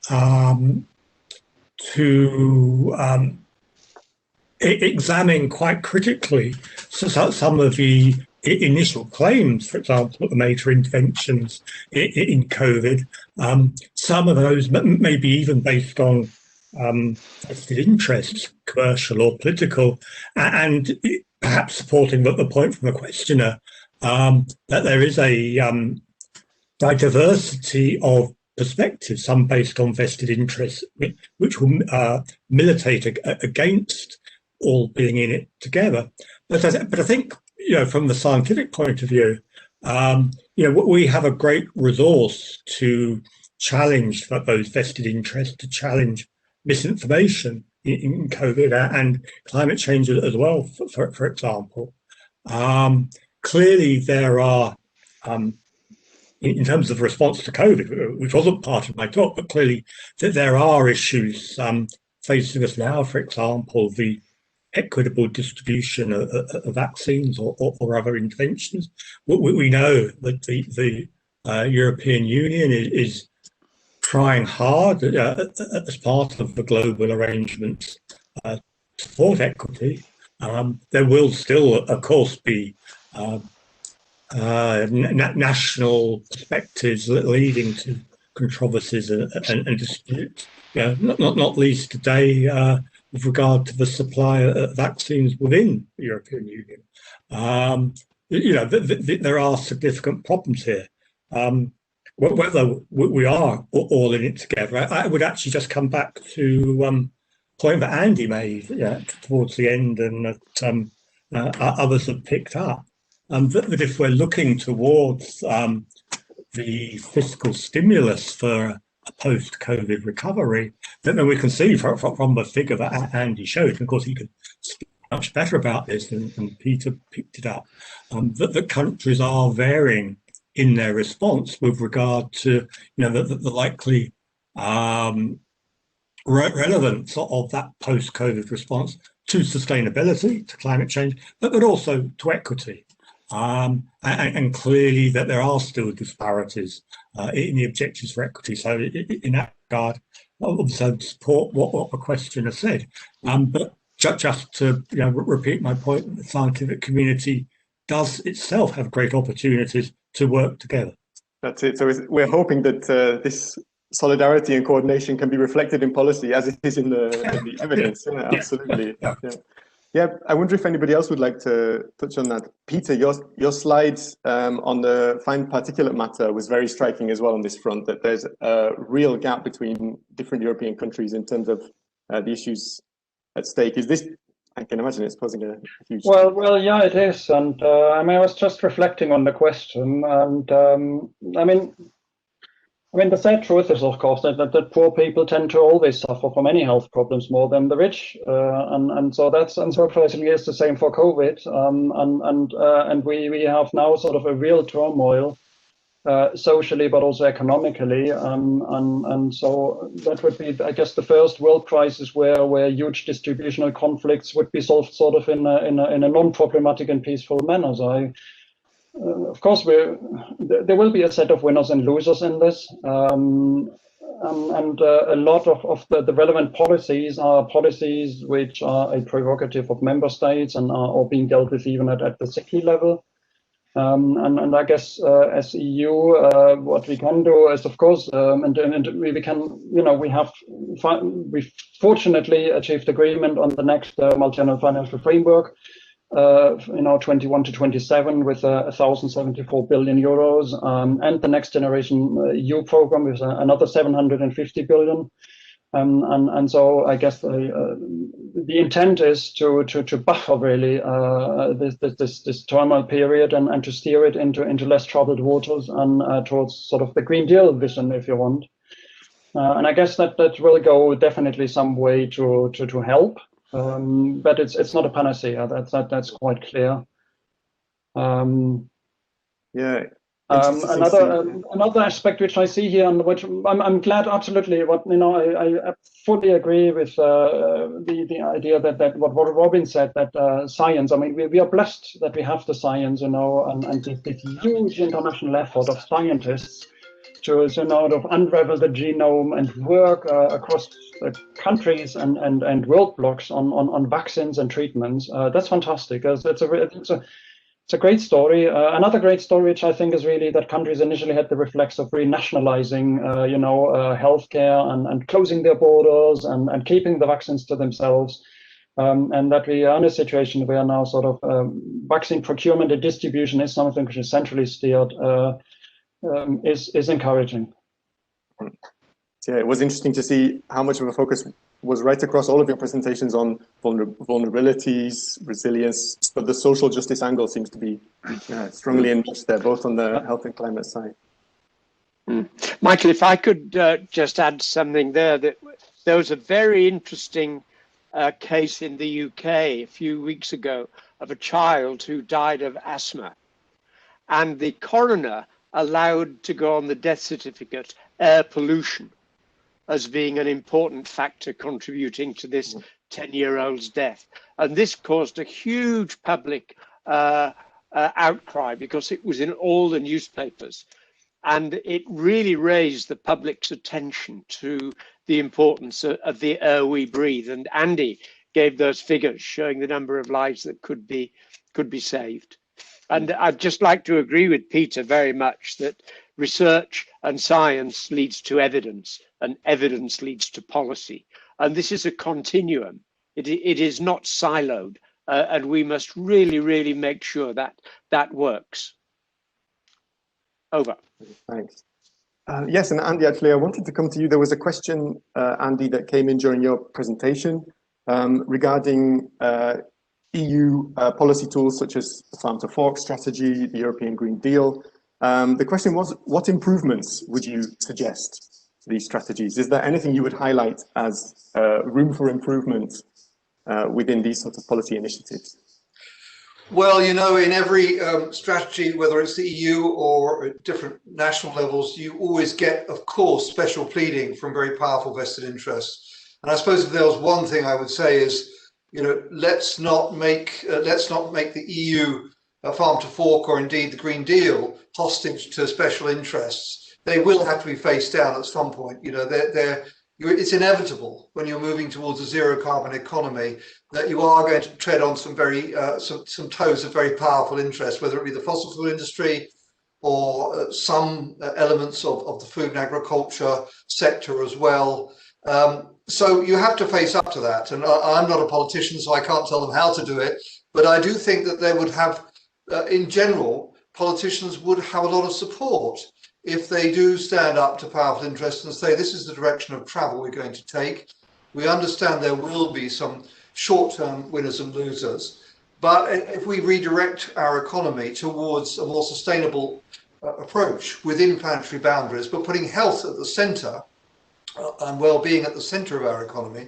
to examine quite critically some of the initial claims, for example, the major interventions in COVID. Some of those may be even based on vested interests, commercial or political, and perhaps supporting the point from the questioner that there is a diversity of perspectives, some based on vested interests, which will militate against all being in it together. But I think, from the scientific point of view, we have a great resource to challenge those vested interests, to challenge misinformation in COVID and climate change as well, for example. Clearly, there are, in terms of response to COVID, which wasn't part of my talk, but clearly that there are issues facing us now, for example, the equitable distribution of vaccines or other interventions. We know that the European Union is trying hard as part of the global arrangements to support equity. There will still, of course, be national perspectives leading to controversies and disputes. Not least today with regard to the supply of vaccines within the European Union. There are significant problems here. Whether we are all in it together, I would actually just come back to a point that Andy made towards the end and that others have picked up. That if we're looking towards the fiscal stimulus for a post-COVID recovery, then we can see from the figure that Andy showed, and of course he can speak much better about this than Peter picked it up, that the countries are varying in their response with regard to the likely relevance of that post-COVID response to sustainability, to climate change, but also to equity. And clearly that there are still disparities in the objectives for equity. So in that regard, I also support what the questioner said. But just to repeat my point, the scientific community does itself have great opportunities to work together. That's it. So we're hoping that this solidarity and coordination can be reflected in policy as it is in the evidence. Yeah, absolutely. Yeah, I wonder if anybody else would like to touch on that. Peter, your slides on the fine particulate matter was very striking as well on this front, that there's a real gap between different European countries in terms of the issues at stake. Is this, I can imagine it's posing a huge... Well, yeah, it is. And I was just reflecting on the question. And the sad truth is, of course, that poor people tend to always suffer from any health problems more than the rich, and so that's unsurprisingly is the same for COVID. And we have now sort of a real turmoil, socially, but also economically, and so that would be, I guess, the first world crisis where huge distributional conflicts would be solved sort of in a non-problematic and peaceful manner. So of course, there will be a set of winners and losers in this, and a lot of the relevant policies are policies which are a prerogative of member states and are being dealt with even at the city level. And I guess as EU, what we can do is, of course, and we can, we've fortunately achieved agreement on the next multi-annual financial framework. 21 to 27 with 1,074 billion euros, and the Next Generation EU program with another 750 billion. And so I guess the intent is to buffer really this turmoil period and to steer it into less troubled waters and towards sort of the Green Deal vision, if you want. And I guess that will go definitely some way to help. But it's not a panacea. That's quite clear. Yeah, Another aspect which I see here, and which I'm glad absolutely. What I fully agree with the idea that what Robin said, that science. I mean, we are blessed that we have the science, and this huge international effort of scientists to unravel the genome and work across countries and world blocks on vaccines and treatments. That's fantastic. It's a great story. Another great story, which I think is really that countries initially had the reflex of renationalizing, healthcare and closing their borders and keeping the vaccines to themselves. And that we are in a situation where now sort of vaccine procurement and distribution is something which is centrally steered, is encouraging. Yeah, it was interesting to see how much of a focus was right across all of your presentations on vulnerabilities, resilience, but the social justice angle seems to be strongly enmeshed there, both on the health and climate side. Michael, if I could just add something there, that there was a very interesting case in the UK a few weeks ago of a child who died of asthma, and the coroner allowed to go on the death certificate air pollution as being an important factor contributing to this 10-year-old's death. And this caused a huge public outcry because it was in all the newspapers. And it really raised the public's attention to the importance of the air we breathe. And Andy gave those figures showing the number of lives that could be saved. And I'd just like to agree with Peter very much that research and science leads to evidence, and evidence leads to policy. And this is a continuum. It is not siloed, and we must really, really make sure that that works. Over. Thanks. Yes, and Andy, actually, I wanted to come to you. There was a question, Andy, that came in during your presentation regarding EU policy tools such as the Farm to Fork strategy, the European Green Deal. The question was, what improvements would you suggest to these strategies? Is there anything you would highlight as room for improvement within these sorts of policy initiatives? Well, in every strategy, whether it's the EU or at different national levels, you always get, of course, special pleading from very powerful vested interests. And I suppose if there was one thing I would say is, let's not make the EU Farm to Fork or indeed the Green Deal hostage to special interests. They will have to be faced down at some point. It's inevitable when you're moving towards a zero carbon economy that you are going to tread on some toes of very powerful interests, whether it be the fossil fuel industry or some elements of the food and agriculture sector as well. So you have to face up to that. And I'm not a politician, so I can't tell them how to do it. But I do think that they would have, in general, politicians would have a lot of support if they do stand up to powerful interests and say, this is the direction of travel we're going to take. We understand there will be some short-term winners and losers. But if we redirect our economy towards a more sustainable approach within planetary boundaries, but putting health at the centre and well-being at the centre of our economy,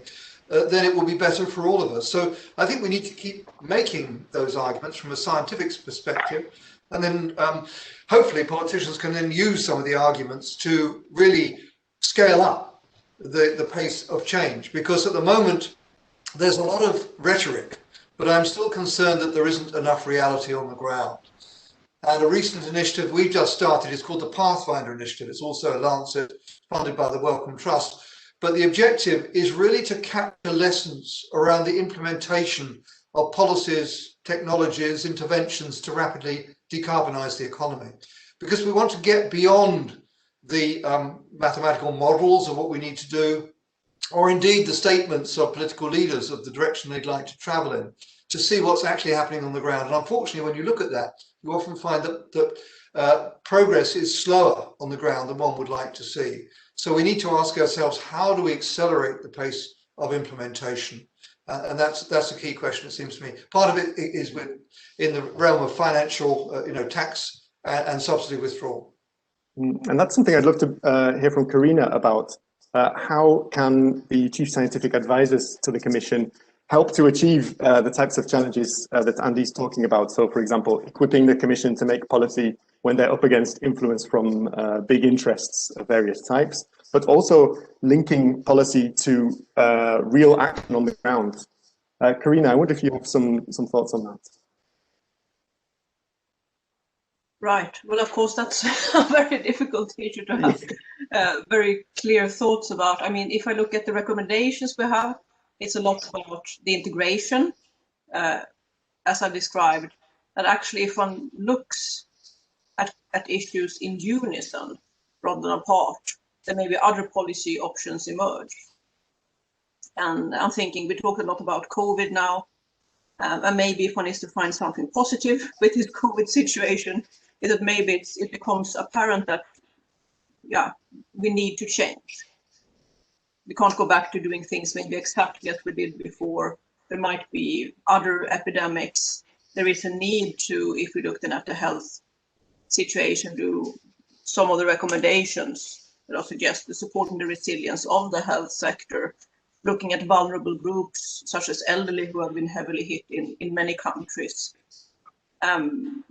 then it will be better for all of us. So I think we need to keep making those arguments from a scientific perspective, and then hopefully politicians can then use some of the arguments to really scale up the pace of change. Because at the moment, there's a lot of rhetoric, but I'm still concerned that there isn't enough reality on the ground. And a recent initiative we've just started is called the Pathfinder Initiative. It's also a Lancet funded by the Wellcome Trust. But the objective is really to capture lessons around the implementation of policies, technologies, interventions to rapidly decarbonize the economy. Because we want to get beyond the mathematical models of what we need to do, or indeed the statements of political leaders of the direction they'd like to travel in, to see what's actually happening on the ground. And unfortunately, when you look at that, you often find that progress is slower on the ground than one would like to see. So we need to ask ourselves, how do we accelerate the pace of implementation? And that's a key question, it seems to me. Part of it is in the realm of financial, tax and subsidy withdrawal. And that's something I'd love to hear from Karina about. How can the chief scientific advisors to the Commission help to achieve the types of challenges that Andy's talking about. So, for example, equipping the Commission to make policy when they're up against influence from big interests of various types, but also linking policy to real action on the ground. Karina, I wonder if you have some thoughts on that. Right. Well, of course, that's a very difficult issue to have very clear thoughts about. I mean, if I look at the recommendations we have, it's a lot about the integration, as I described. And actually, if one looks at issues in unison rather than apart, then maybe other policy options emerge. And I'm thinking, we talk a lot about COVID now, and maybe if one is to find something positive with this COVID situation, is that maybe it becomes apparent that, yeah, we need to change. We can't go back to doing things maybe exactly as we did before. There might be other epidemics. There is a need to, if we looked at the health situation, do some of the recommendations that are suggested, supporting the resilience of the health sector, looking at vulnerable groups such as elderly who have been heavily hit in many countries.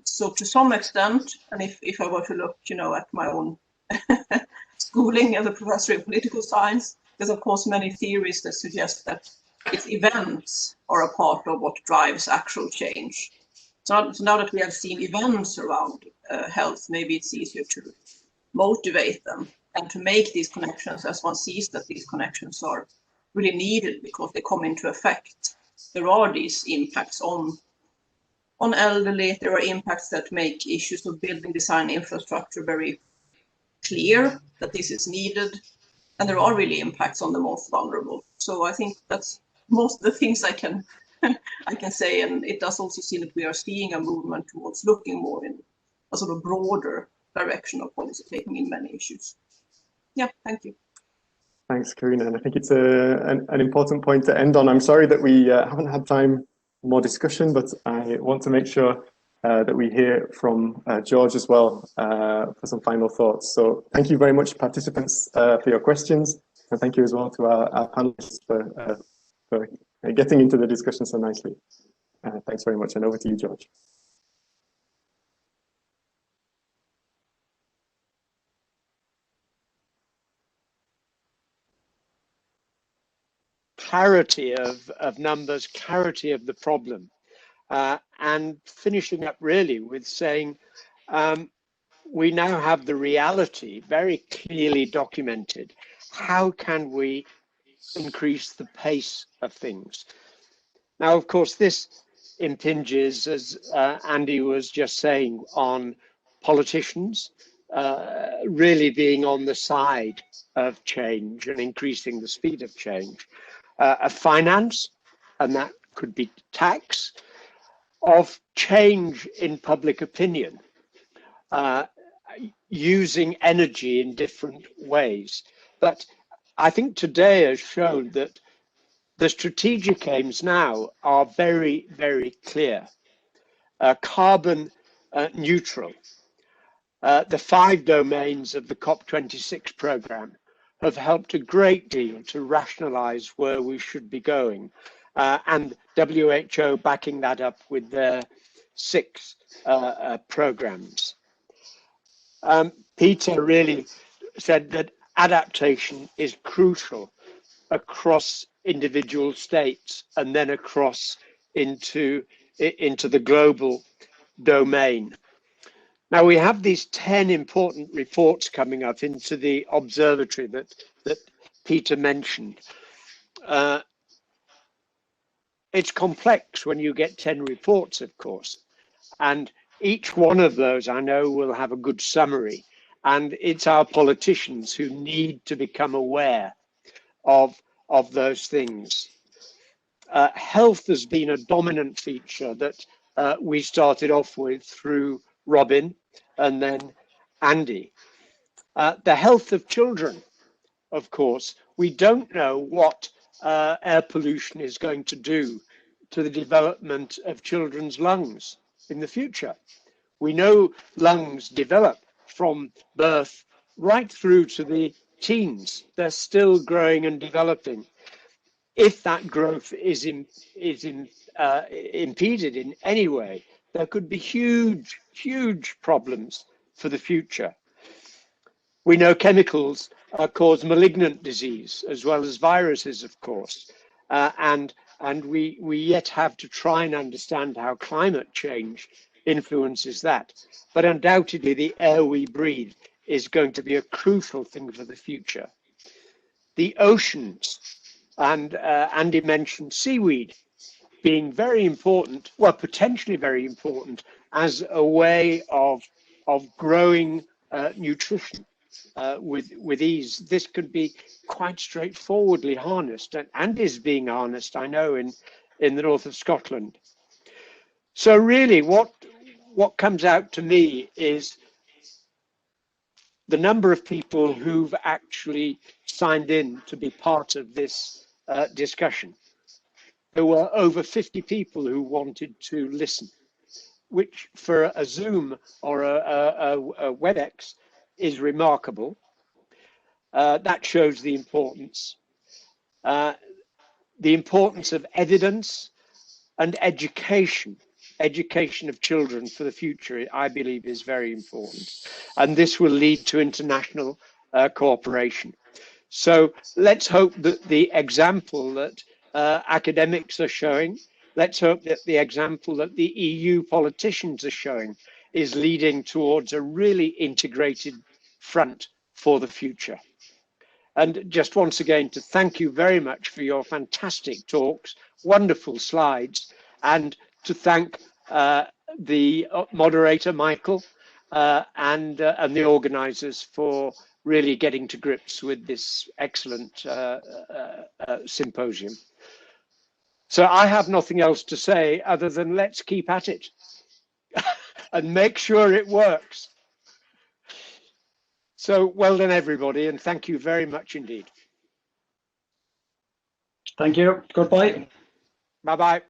So to some extent, and if I were to look, at my own schooling as a professor in political science, there's of course many theories that suggest that it's events are a part of what drives actual change. So now that we have seen events around health, maybe it's easier to motivate them and to make these connections as one sees that these connections are really needed because they come into effect. There are these impacts on elderly. There are impacts that make issues of building, design, infrastructure very clear that this is needed. And there are really impacts on the most vulnerable. So I think that's most of the things I can say. And it does also seem that we are seeing a movement towards looking more in a sort of broader direction of policy taking in many issues. Yeah, thank you. Thanks, Karina. And I think it's an important point to end on. I'm sorry that we haven't had time for more discussion, but I want to make sure that we hear from George as well for some final thoughts. So thank you very much, participants, for your questions. And thank you as well to our panelists for getting into the discussion so nicely. Thanks very much. And over to you, George. Clarity of numbers, clarity of the problem, and finishing up really with saying we now have the reality very clearly documented. How can we increase the pace of things? Now, of course, this impinges, as Andy was just saying, on politicians really being on the side of change and increasing the speed of change. Of finance, and that could be tax, of change in public opinion, using energy in different ways. But I think today has shown that the strategic aims now are very, very clear. Carbon neutral. The 5 domains of the COP26 programme have helped a great deal to rationalize where we should be going, and WHO backing that up with their 6 programs. Peter really said that adaptation is crucial across individual states and then across into the global domain. Now we have these 10 important reports coming up into the observatory that Peter mentioned. It's complex when you get 10 reports, of course, and each one of those I know will have a good summary, and it's our politicians who need to become aware of those things. Health has been a dominant feature that we started off with through Robin and then Andy. The health of children, of course, we don't know what air pollution is going to do to the development of children's lungs in the future. We know lungs develop from birth right through to the teens. They're still growing and developing. if that growth is impeded in any way, there could be huge problems for the future. We know chemicals cause malignant disease as well as viruses, of course, and we yet have to try and understand how climate change influences that. But undoubtedly, the air we breathe is going to be a crucial thing for the future. The oceans, and Andy mentioned seaweed being very important, well, potentially very important as a way of growing nutrition with ease. This could be quite straightforwardly harnessed, and is being harnessed, I know, in the north of Scotland. So really, what comes out to me is the number of people who've actually signed in to be part of this discussion. There were over 50 people who wanted to listen, which for a Zoom or a WebEx is remarkable. That shows the importance of evidence and education of children for the future, I believe, is very important. And this will lead to international cooperation. So let's hope that the example that academics are showing, let's hope that the example that the EU politicians are showing is leading towards a really integrated front for the future. And just once again, to thank you very much for your fantastic talks, wonderful slides, and to thank the moderator, Michael, and the organizers for really getting to grips with this excellent symposium. So I have nothing else to say other than let's keep at it and make sure it works. So well done, everybody, and thank you very much indeed. Thank you. Goodbye. Bye-bye.